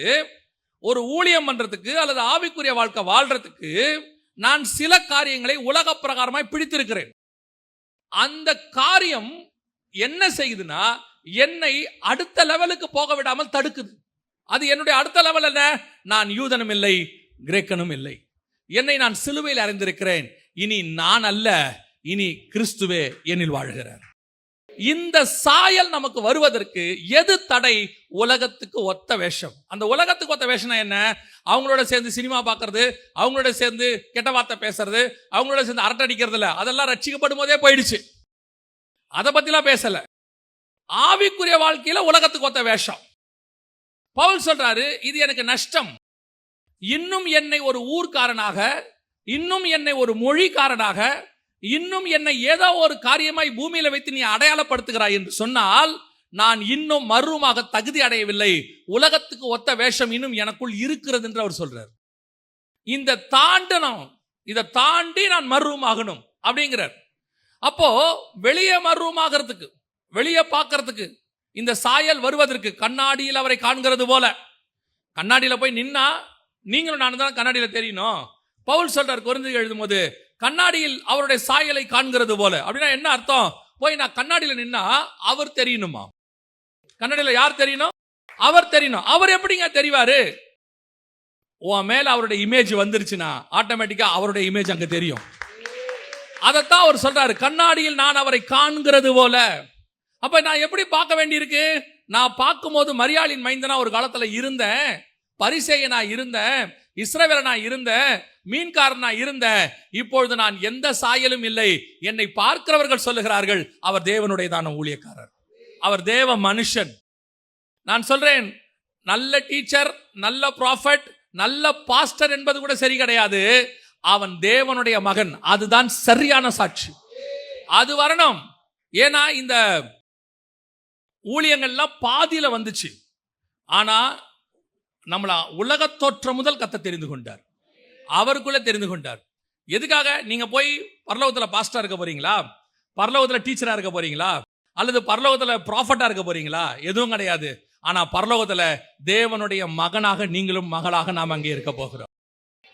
ஒரு ஊழியம் பண்றதுக்கு அல்லது ஆவிக்குரிய வாழ்க்கை வாழ்றதுக்கு நான் சில காரியங்களை உலக பிரகாரமாய் பிடித்திருக்கிறேன். அந்த காரியம் என்ன செய்யுதுன்னா, என்னை அடுத்த லெவலுக்கு போக விடாமல் தடுக்குது. அது என்னுடைய அடுத்த லெவல் என்ன? நான் யூதனும் இல்லை, கிரேக்கனும் இல்லை. என்னை நான் சிலுவையில் அறிந்திருக்கிறேன். இனி நான் அல்ல, இனி கிறிஸ்துவே என்னில் வாழ்கிறார். இந்த சாயல் நமக்கு வருவதற்கு எது தடை? உலகத்துக்கு ஒத்த வேஷம். அந்த உலகத்துக்கு ஒத்த வேஷம் என்ன? அவங்களோட சேர்ந்து சினிமா பார்க்கறது, அவங்களோட சேர்ந்து கெட்ட வார்த்தை பேசுறது, அவங்களோட சேர்ந்து அரட்டை அடிக்கிறது இல்ல. அதெல்லாம் ரட்சிக்கப்படும் போதே போயிடுச்சு. அதை பத்திலாம் பேசல. ஆவிக்குரிய வாழ்க்கையில உலகத்துக்கு ஒத்த வேஷம். பவுல் சொல்றாரு, இது எனக்கு நஷ்டம். இன்னும் என்னை ஒரு ஊர்க்காரனாக, இன்னும் என்னை ஒரு மொழிக்காரனாக, இன்னும் என்னை ஏதோ ஒரு காரியமாய் பூமியில வைத்து நீ அடையாளப்படுத்துகிறாய் என்று சொன்னால், நான் இன்னும் மறுரூபமாக தகுதி அடையவில்லை. உலகத்துக்கு ஒத்த வேஷம் இன்னும் எனக்குள் இருக்கிறது என்று அவர் சொல்றார். இந்த தாண்டனம், இதை தாண்டி நான் மறுரூபமாகணும் அப்படிங்கிறார். அப்போ வெளியே மறுரூபமாகிறதுக்கு, வெளியே பார்க்கறதுக்கு, இந்த சாயல் வருவதற்கு கண்ணாடியில் அவரை காண்கிறது போல. கண்ணாடியில போய் நின்னா நீங்களும் நானும் தான் கண்ணாடியில தெரியணும். பவுல் சொல்றார் கொரிந்தியர் எழுதும்போது, கண்ணாடியில் அவருடைய சாயலை காண்கிறது போல. அப்படின்னா என்ன அர்த்தம்? போய் நான் கண்ணாடியில நின்னா அவர் தெரியணுமா? கண்ணாடியில யார் தெரியணும்? அவர் தெரியணும். அவர் எப்படிங்க தெரிவாரு? உன் மேல அவருடைய இமேஜ் வந்துருச்சுன்னா ஆட்டோமேட்டிக்கா அவருடைய இமேஜ் அங்க தெரியும். அதைத்தான் அவர் சொல்றாரு, கண்ணாடியில் நான் அவரை காண்கிறது போல. அப்ப நான் எப்படி பார்க்க வேண்டியிருக்கு? நான் பார்க்கும்போது மரியாளின் மைந்தனா ஒரு காலத்துல இருந்தேன், பரிசேயனா இருந்தேன், இஸ்ரவேலனா இருந்தேன், மீன்காரனா இருந்தேன். இப்பொழுது நான் எந்த சாயலும் இல்லை. என்னை பார்க்கிறவர்கள் சொல்லுகிறார்கள், அவர் தேவனுடைய தான ஊழியக்காரர், அவர் தேவ மனுஷன். நான் சொல்றேன், நல்ல டீச்சர், நல்ல ப்ராஃபட், நல்ல பாஸ்டர் என்பது கூட சரி கிடையாது. அவன் தேவனுடைய மகன், அதுதான் சரியான சாட்சி. அது வரணும். ஏன்னா இந்த ஊழியங்கள்லாம் பாதியில வந்துச்சு. ஆனா நம்மள உலக தோற்றம் முதல் கத்த தெரிந்து கொண்டார், அவருக்குள்ள தெரிந்து கொண்டார். எதுக்காக? நீங்க போய் பரலோகத்துல பாஸ்டரா இருக்க போறீங்களா? பரலோகத்துல டீச்சரா இருக்க போறீங்களா? அல்லது பரலோகத்துல ப்ராஃபட்டா இருக்க போறீங்களா? எதுவும் கிடையாது. ஆனா பரலோகத்துல தேவனுடைய மகனாக நீங்களும் மகளாக நாம் அங்கே இருக்க போகிறோம்.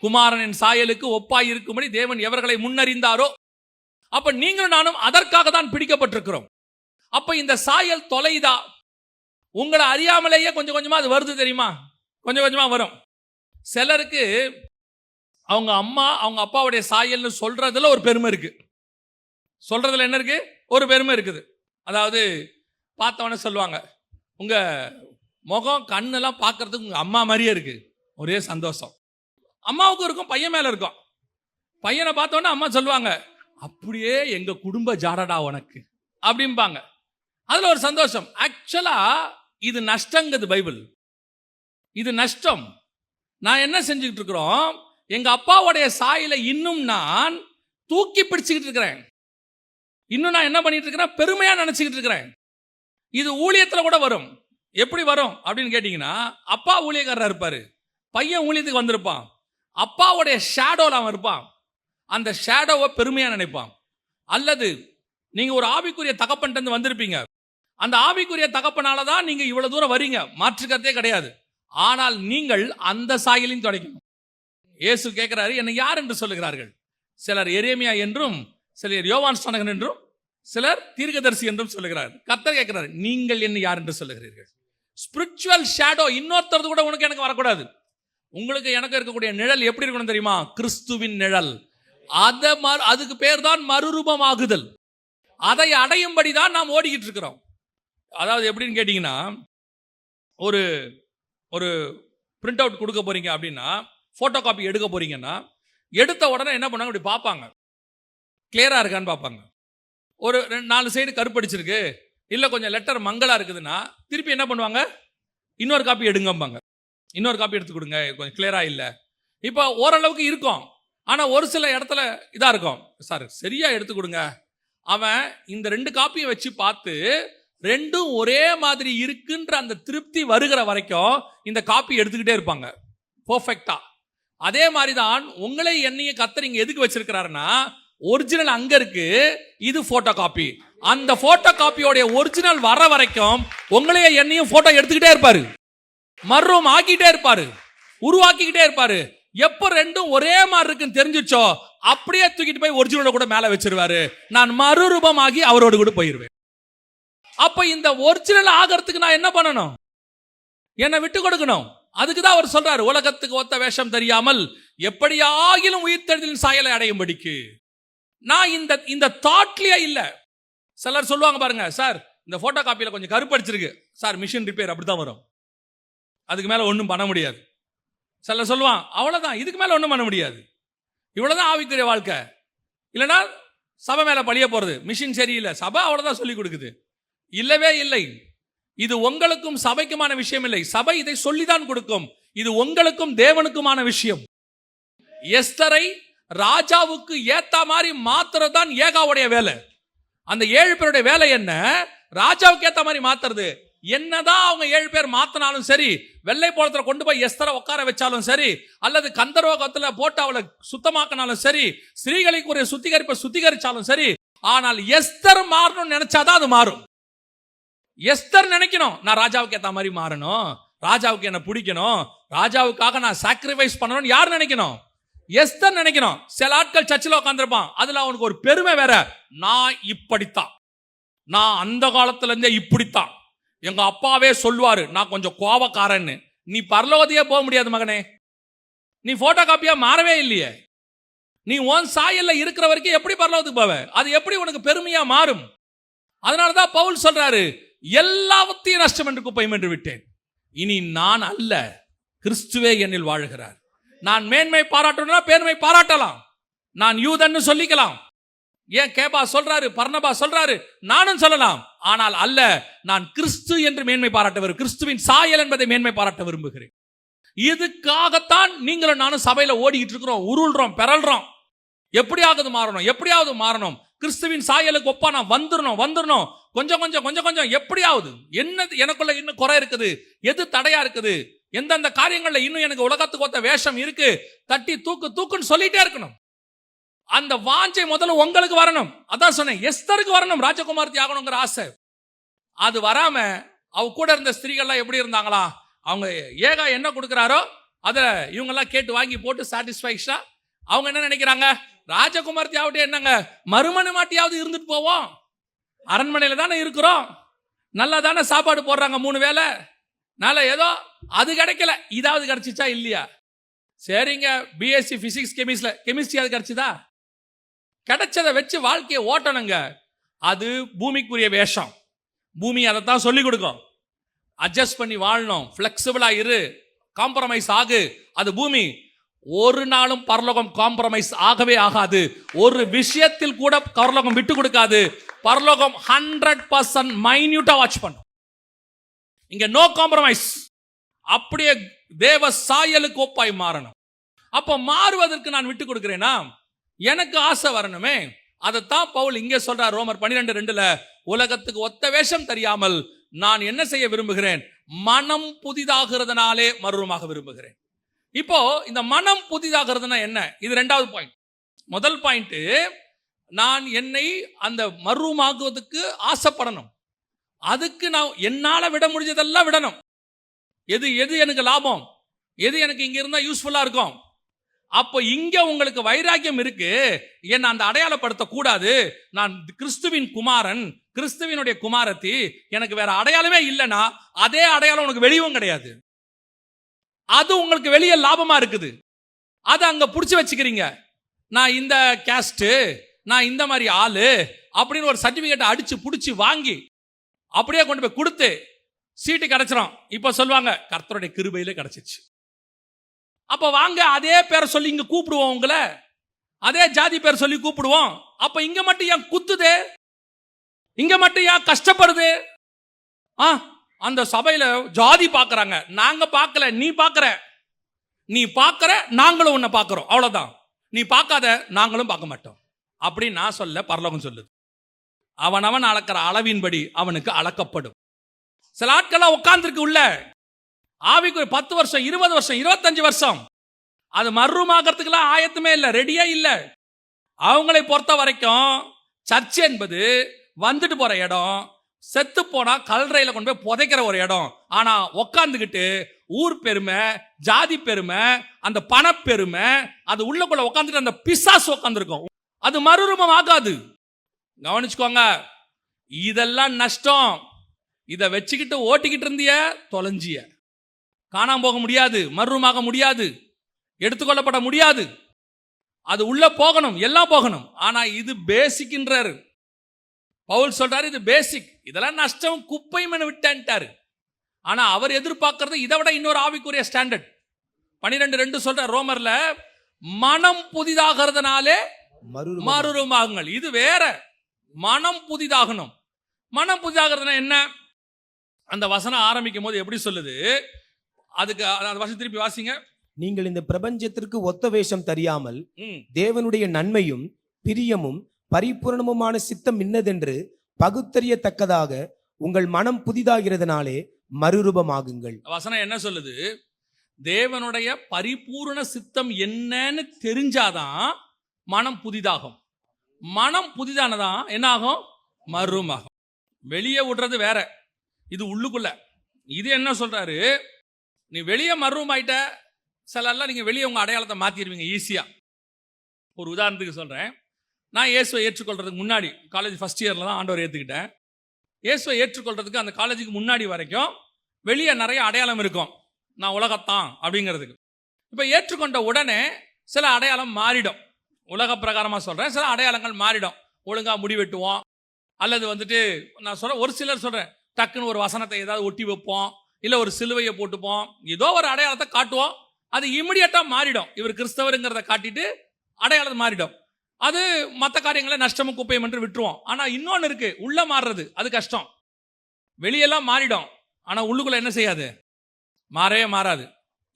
குமாரனின் சாயலுக்கு ஒப்பாய் இருக்கும்படி தேவன் எவர்களை முன்னறிந்தாரோ, அப்ப நீங்களும் நானும் அதற்காக தான் பிடிக்கப்பட்டிருக்கிறோம். அப்ப இந்த சாயல் தொலைதா? உங்களை அறியாமலேயே கொஞ்சம் கொஞ்சமா அது வருது தெரியுமா? கொஞ்சம் கொஞ்சமா வரும். சிலருக்கு அவங்க அம்மா அவங்க அப்பாவுடைய சாயல்னு சொல்றதுல ஒரு பெருமை இருக்கு. சொல்றதுல என்ன இருக்கு? ஒரு பெருமை இருக்குது. அதாவது பார்த்தவன சொல்லுவாங்க, உங்க முகம் கண்ணெல்லாம் பார்க்கறதுக்கு உங்க அம்மா மாதிரியே இருக்கு. ஒரே சந்தோஷம் அம்மாவுக்கும் இருக்கும், பையன் மேல இருக்கும். பையனை பார்த்தோன்னா அம்மா சொல்லுவாங்க, அப்படியே எங்க குடும்ப ஜாடடா உனக்கு அப்படிம்பாங்க. அதுல ஒரு சந்தோஷம். ஆக்சுவலா இது நஷ்டங்கிறது பைபிள். இது நஷ்டம். நான் என்ன செஞ்சுக்கிட்டு இருக்கிறோம்? எங்க அப்பாவுடைய சாயலை இன்னும் நான் தூக்கி பிடிச்சுக்கிட்டு இருக்கிறேன். இன்னும் நான் என்ன பண்ணிட்டு இருக்கிறேன்? பெருமையா நினைச்சுக்கிட்டு இருக்கிறேன். இது ஊழியத்துல கூட வரும். எப்படி வரும் அப்படின்னு கேட்டீங்கன்னா, அப்பா ஊழியக்காரரா இருப்பாரு, பையன் ஊழியத்துக்கு வந்திருப்பான், அப்பாவுடைய ஷேடோல அவன் இருப்பான். அந்த ஷேடோவை பெருமையா நினைப்பான். அல்லது நீங்க ஒரு ஆவிக்குரிய தகப்பன்ட்டு வந்திருப்பீங்க, அந்த ஆவிக்குரிய தகப்பனால தான் நீங்க இவ்வளவு தூரம் வரீங்க, மாற்றுக்கிறதே கிடையாது. ஆனால் நீங்கள் அந்த சாயலையும் தொடைக்கணும். இயேசு கேட்கிறாரு, என்னை யார் என்று சொல்லுகிறார்கள்? சிலர் எரேமியா என்றும், சிலர் யோவான் ஸ்நானகன் என்றும், சிலர் தீர்க்கதரிசி என்றும் சொல்லுகிறார். கர்த்தர் கேட்கிறார், நீங்கள் என்ன யார் என்று சொல்லுகிறீர்கள்? ஸ்பிரிச்சுவல் ஷேடோ இன்னொருத்தரது கூட உனக்கு எனக்கு வரக்கூடாது. உங்களுக்கு எனக்கு இருக்கக்கூடிய நிழல் எப்படி இருக்கணும் தெரியுமா? கிறிஸ்துவின் நிழல். அதுக்கு பேர் தான் மறுரூபமாகுதல். அதை அடையும்படி தான் நாம் ஓடிக்கிட்டு இருக்கிறோம். அதாவது எப்படின்னு கேட்டீங்கன்னா, ஒரு ஒரு பிரிண்ட் அவுட் கொடுக்க போறீங்க அப்படின்னா, போட்டோ காப்பி எடுக்க போறீங்கன்னா, எடுத்த உடனே என்ன பண்ணாங்க, இப்படி பார்ப்பாங்க, கிளியரா இருக்கான்னு பார்ப்பாங்க. ஒரு 4 சைடு கருப்படிச்சிருக்கு, இல்லை கொஞ்சம் லெட்டர் மங்களா இருக்குதுன்னா திருப்பி என்ன பண்ணுவாங்க? இன்னொரு காப்பி எடுங்கம்பாங்க. இன்னொரு காப்பி எடுத்து கொடுங்க, கொஞ்சம் கிளியரா இல்லை. இப்போ ஓரளவுக்கு இருக்கும், ஆனால் ஒரு சில இடத்துல இதாக இருக்கும். சார் சரியா எடுத்து கொடுங்க. அவன் இந்த 2 காப்பியை வச்சு பார்த்து ரெண்டும் ஒரே மாதிரி இருக்குன்ற அந்த திருப்தி வருகிற வரைக்கும் இந்த காப்பி எடுத்துக்கிட்டே இருப்பாங்க பெர்ஃபெக்டா. அதே மாதிரி தான் உங்களை என்னைய கர்த்தர் இங்க எதுக்கு வச்சிருக்கிறாருன்னா, ஒரிஜினல் அங்க இருக்கு, இது போட்டோ காப்பி. அந்த போட்டோ காப்பியோட ஒரிஜினல் வர வரைக்கும் உங்களைய என்னையும் போட்டோ எடுத்துக்கிட்டே இருப்பாரு, மறுரூபம் ஆக்கிட்டே இருப்பாரு, உருவாக்கிக்கிட்டே இருப்பாரு. எப்ப ரெண்டும் ஒரே மாதிரி இருக்குன்னு தெரிஞ்சிச்சோ அப்படியே தூக்கிட்டு போய் ஒரிஜினலோட கூட மேல வச்சிருவாரு. நான் மறுரூபமாகி அவரோடு கூட போயிருவேன். அப்ப இந்த ஒரிஜினல் ஆகிறதுக்கு நான் என்ன பண்ணணும்? என்னை விட்டு கொடுக்கணும். அதுக்குதான் அவர் சொல்றாரு, உலகத்துக்கு ஒத்த வேஷம் தெரியாமல் எப்படியாகிலும் உயிர்த்தெழுதலின் சாயலை அடையும்படிக்கு. நான் இந்த தாட்லயே இல்ல. சிலர் சொல்லுவாங்க பாருங்க, சார் இந்த போட்டோ காப்பியில கொஞ்சம் கருப்படிச்சிருக்கு சார், மிஷின் ரிப்பேர், அப்படித்தான் வரும், அதுக்கு மேல ஒன்றும் பண்ண முடியாது. சிலர் சொல்லுவான் அவ்வளவுதான், இதுக்கு மேல ஒன்றும் பண்ண முடியாது, இவ்வளவுதான் ஆவிக்குரிய வாழ்க்கை. இல்லைன்னா சபை மேல பழிய போறது, மிஷின் சரியில்லை, சபை அவ்வளவுதான் சொல்லி கொடுக்குது. இல்லவே இல்லை. இது உங்களுக்கும் சபைக்குமான விஷயம் இல்லை. சபை இதை சொல்லிதான் கொடுக்கும். இது உங்களுக்கும் தேவனுக்குமான விஷயம். எஸ்தரை ராஜாவுக்கு ஏத்த மாதிரி மாத்துறதுதான் ஏகாவுடைய வேலை. அந்த 7 பேருடைய வேலை என்ன? ராஜாவுக்கு ஏத்த மாதிரி மாத்துறது. என்னதான் அவங்க 7 பேர் மாத்தினாலும் சரி, வெள்ளை போலத்துல கொண்டு போய் எஸ்தரை உட்கார வச்சாலும் சரி, அல்லது கந்தரோகத்துல போட்டு அவளை சுத்தமாக்கினாலும் சரி, ஸ்திரீகளுக்குரிய சுத்திகரிப்பை சுத்திகரிச்சாலும் சரி, ஆனால் எஸ்தர் மாறணும்னு நினைச்சாதான் அது மாறும். எஸ்தர் நினைக்கணும், நான் ராஜாவுக்கு ஏத்த மாதிரி மாறணும், ராஜாவுக்கு என்ன பிடிக்கணும், ராஜாவுக்காக நான் சாக்ரிஃபைஸ் பண்ணணும். யார் நினைக்கணும்? எஸ்தர் நினைக்கணும். சில ஆட்கள் சர்ச்சில் உட்காந்துருப்பான், அதுல அவனுக்கு ஒரு பெருமை வேற, நான் இப்படித்தான், நான் அந்த காலத்துல இருந்தே இப்படித்தான், எங்க அப்பாவே சொல்லுவாரு நான் கொஞ்சம் கோபக்காரன்னு. நீ பரலோகத்தையே போக முடியாது மகனே, நீ போட்டோ காப்பியா மாறவே இல்லையே. நீ உன் சாயல்ல இருக்கிற வரைக்கும் எப்படி பரலோகத்துக்கு போவ? அது எப்படி உனக்கு பெருமையா மாறும்? அதனாலதான் பவுல் சொல்றாரு, எல்லாவற்றையும் நஷ்டம் என்று குப்பையும் என்று விட்டேன், இனி நான் அல்ல, கிறிஸ்துவே என்னில் வாழுகிறார். நான் மேன்மை பாராட்டணும்னா பெருமை பாராட்டலாம், நான் யூதன்னு சொல்லிக்கலாம். ஏன் கேபா சொல்றாரு, பர்னபா சொல்றாரு, நானும் சொல்லலாம். ஆனால் அல்ல, நான் கிறிஸ்து என்று மேன்மை பாராட்ட விரும்புகிறேன், கிறிஸ்துவின் சாயல் என்பதை மேன்மை பாராட்ட விரும்புகிறேன். இதுக்காகத்தான் நீங்களும் நானும் சபையில ஓடிக்கிட்டு இருக்கிறோம், உருள்றோம், பெறல்றோம். எப்படியாவது மாறணும், எப்படியாவது மாறணும், கிறிஸ்துவின் சாயலுக்கு ஒப்பா நான் வந்துடணும், கொஞ்சம் கொஞ்சம் எப்படியாவது. என்ன எனக்குள்ள இன்னும் குறை இருக்குது, எது தடையா இருக்குது, எந்தெந்த காரியங்கள்ல இன்னும் எனக்கு உலகத்துக்கு ஒத்த வேஷம் இருக்கு, தட்டி தூக்குன்னு சொல்லிட்டே இருக்கணும். அந்த வாஞ்சை முதல்ல உங்களுக்கு வரணும். அதான் சொன்னேன், எஸ்தருக்கு வரணும், ராஜகுமார்த்தி ஆகணுங்கிற ஆசை. அது வராம அவ கூட இருந்த ஸ்திரீகள்லாம் எப்படி இருந்தாங்களா, அவங்க ஏகா என்ன கொடுக்கிறாரோ அதை இவங்க எல்லாம் கேட்டு வாங்கி போட்டு சாட்டிஸ்பைஷா அவங்க என்ன நினைக்கிறாங்க, ராஜகுமார்த்தி ஆகட்டும், என்னங்க மறுமணி மாட்டியாவது இருந்துட்டு போவோம், அரண்மனையில தானே இருக்கிறோம், நல்லா தானே சாப்பாடு போடுறாங்க 3 வேளை, நல்ல ஏதோ அது கிடைக்கல, இதாவது கிடைச்சிச்சா இல்லையா? சரிங்க, பிஎஸ்சி பிசிக்ஸ் கெமிஸ்ட்ரி அது கிடைச்சதா? கிடைச்சதை வச்சு வாழ்க்கையை ஓட்டணுங்க. அது பூமிக்குரிய வேஷம். பூமி அதைத்தான் சொல்லி கொடுக்கும். அட்ஜஸ்ட் பண்ணி வாழணும், பிளெக்சிபிளா இரு, காம்ப்ரமைஸ் ஆகு. அது பூமி. ஒரு நாளும் பரலோகம் காம்ப்ரமைஸ் ஆகவே ஆகாது. ஒரு விஷயத்தில் கூட பரலோகம் விட்டு கொடுக்காது. பரலோகம் 100% மைன்யூட்டா வாட்ச் பண்ணும். இங்க நோ காம்ப்ரமைஸ். அப்படியே தேவ சாயலுக்கு ஒப்பாய் மாறணும். அப்ப மாறுவதற்கு நான் விட்டு கொடுக்கிறேனா? எனக்கு ஆசை வரணுமே. அதைத்தான் பவுல் இங்கே சொல்றார், ரோமர் 12:2, உலகத்துக்கு ஒத்த வேஷம் தெரியாமல் நான் என்ன செய்ய விரும்புகிறேன், மனம் புதிதாகிறதுனாலே மறுரூபமாக விரும்புகிறேன். இப்போ இந்த மனம் புதிதாகிறதுனா என்ன? இது 2வது பாயிண்ட். முதல் பாயிண்ட், நான் என்னை அந்த மறுரூபமாகுவதற்கு ஆசைப்படணும். அதுக்கு நான் என்னால விட முடிஞ்சதெல்லாம் விடணும். எது எது எனக்கு லாபம், எது எனக்கு இங்க இருந்தா யூஸ்ஃபுல்லா இருக்கும். அப்போ இங்க உங்களுக்கு வைராக்கியம் இருக்கு, என்ன அந்த அடையாளப்படுத்த கூடாது. நான் கிறிஸ்துவின் குமாரன், கிறிஸ்துவினுடைய குமாரத்தி, எனக்கு வேற அடையாளமே இல்லைன்னா அதே அடையாளம் உனக்கு வெளியும் கிடையாது. அது உங்களுக்கு வெளியே லாபமா இருக்குது. அதை அங்க புடிச்சு வச்சுக்கிறீங்க. நான் இந்த கேஸ்ட், நான் இந்த மாதிரி ஆளு அப்படின்னு ஒரு சர்டிபிகேட் அடிச்சு புடிச்சு வாங்கி அப்படியே கொண்டு போய் கொடுத்து சீட்டு கிடைச்சிரும். இப்ப சொல்லுவாங்க கர்த்தருடைய கிருபையில கிடைச்சிச்சு. அப்ப வாங்க அதே பேரை சொல்லி இங்க கூப்பிடுவோம், உங்களை அதே ஜாதி பேர் சொல்லி கூப்பிடுவோம். அப்ப இங்க மட்டும் ஏன் குத்துது, இங்க மட்டும் ஏன் கஷ்டப்படுது? அந்த சபையில ஜாதி பாக்குறாங்க, நாங்க பார்க்கல, நீ பாக்குற, நீ பாக்குற, நாங்களும் உன்னை பாக்குறோம், அவ்வளவுதான். நீ பார்க்காத, நாங்களும் பார்க்க மாட்டோம் அப்படின்னு நான் சொல்ல, பரலோகம் சொல்லுது. அவன் அளக்கிற அளவின்படி அவனுக்கு அளக்கப்படும். சில ஆட்கள் உட்கார்ந்துருக்கு உள்ள, ஆவிக்கு 10 வருஷம் 20 வருஷம் 25 வருஷம், அது மறுரூபமாகறதுக்கெல்லாம் ஆயத்தமே இல்லை, ரெடியே இல்லை. அவங்களை பொறுத்த வரைக்கும் சர்ச் என்பது வந்துட்டு போற இடம், செத்து போனா கல்றையில கொண்டு போய் புதைக்கிற ஒரு இடம். ஆனா உட்கார்ந்துகிட்டு ஊர் பெருமை, ஜாதி பெருமை, அந்த பணப்பெருமை, அது உள்ளுக்குள்ள உட்காந்துட்டு அந்த பிசாசு உட்காந்துருக்கும். அது மறுரூபம் ஆகாது. கவனிச்சுக்கோங்க, இதெல்லாம் நஷ்டம். இதை வச்சுக்கிட்டு ஓட்டிக்கிட்டு இருந்திய தொலைஞ்சிய, காணாம போக முடியாது, மறுரூபமாக முடியாது, எடுத்துக்கொள்ளப்பட முடியாது. அது உள்ள போகணும், எல்லாம் போகணும். ஆனா இது பேசிக்ன்றாரு. பவுல் சொல்றாரு இது பேசிக், இதெல்லாம் நஷ்டம் குப்பையும் விட்டேன்ட்டாரு. ஆனா அவர் எதிர்பார்க்கறது இதை விட இன்னொரு ஆவிக்குரிய ஸ்டாண்டர்ட். 12:2 சொல்ற ரோமர்ல, மனம் புதிதாகிறதுனாலே மறுரூபமாகுங்கள். இது வேற, மனம் புதிதாகணும். மனம் புதிதாகிறதுனா என்ன? அந்த வசனம் ஆரம்பிக்கும் போது எப்படி சொல்லுது, அதுக்கு அந்த வசனம் திருப்பி வாசிங்க. நீங்கள் இந்த பிரபஞ்சத்திற்கு ஒத்த வேஷம் தெரியாமல் தேவனுடைய நன்மையும் பிரியமும் பரிபூரணமுமான சித்தம் இன்னதென்று பகுத்தறியத்தக்கதாக உங்கள் மனம் புதிதாகிறதுனாலே மறுரூபமாகுங்கள். வசனம் என்ன சொல்லுது? தேவனுடைய பரிபூரண சித்தம் என்னன்னு தெரிஞ்சாதான் மனம் புதிதாகும். மனம் புதிதானதான் என்ன ஆகும்? மறுரூபமாகும். வெளியே விடுறது வேற, இது உள்ளுக்குள்ள. இது என்ன சொல்றாரு, நீ வெளியே மர்ரூம் ஆயிட்ட, சிலர்லாம் நீங்க வெளியே உங்க அடையாளத்தை மாத்திடுவீங்க ஈஸியா. ஒரு உதாரணத்துக்கு சொல்றேன். நான் இயேசுவை ஏற்றுக்கொள்றதுக்கு முன்னாடி, காலேஜ் ஃபர்ஸ்ட் இயர்ல தான் ஆண்டவர் ஏத்துக்கிட்டேன். இயேசுவை ஏற்றுக்கொள்றதுக்கு அந்த காலேஜுக்கு முன்னாடி வரைக்கும் வெளியே நிறைய அடையாளம் இருக்கும், நான் உலகத்தான் அப்படிங்கிறதுக்கு. இப்போ ஏற்றுக்கொண்ட உடனே சில அடையாளம் மாறிடும். உலக பிரகாரமா சொல்றேன், சில அடையாளங்கள் மாறிடும். ஒழுங்கா முடி வெட்டுவோம், அல்லது வந்துட்டு நான் சொல்றேன், ஒரு சிலர் சொல்றேன் டக்குன்னு ஒரு வசனத்தை ஏதாவது ஒட்டி வைப்போம், இல்லை ஒரு சிலுவையை போட்டுப்போம், ஏதோ ஒரு அடையாளத்தை காட்டுவோம். அது இமிடியட்டாக மாறிடும். இவர் கிறிஸ்தவருங்கிறத காட்டிட்டு அடையாளம் மாறிடும். அது மற்ற காரியங்களை நஷ்டமும் குப்பையும் என்று விட்டுருவோம். ஆனால் இன்னொன்று இருக்கு, உள்ள மாறுறது, அது கஷ்டம். வெளியெல்லாம் மாறிடும், ஆனால் உள்ளுக்குள்ள என்ன செய்யாது? மாறவே மாறாது.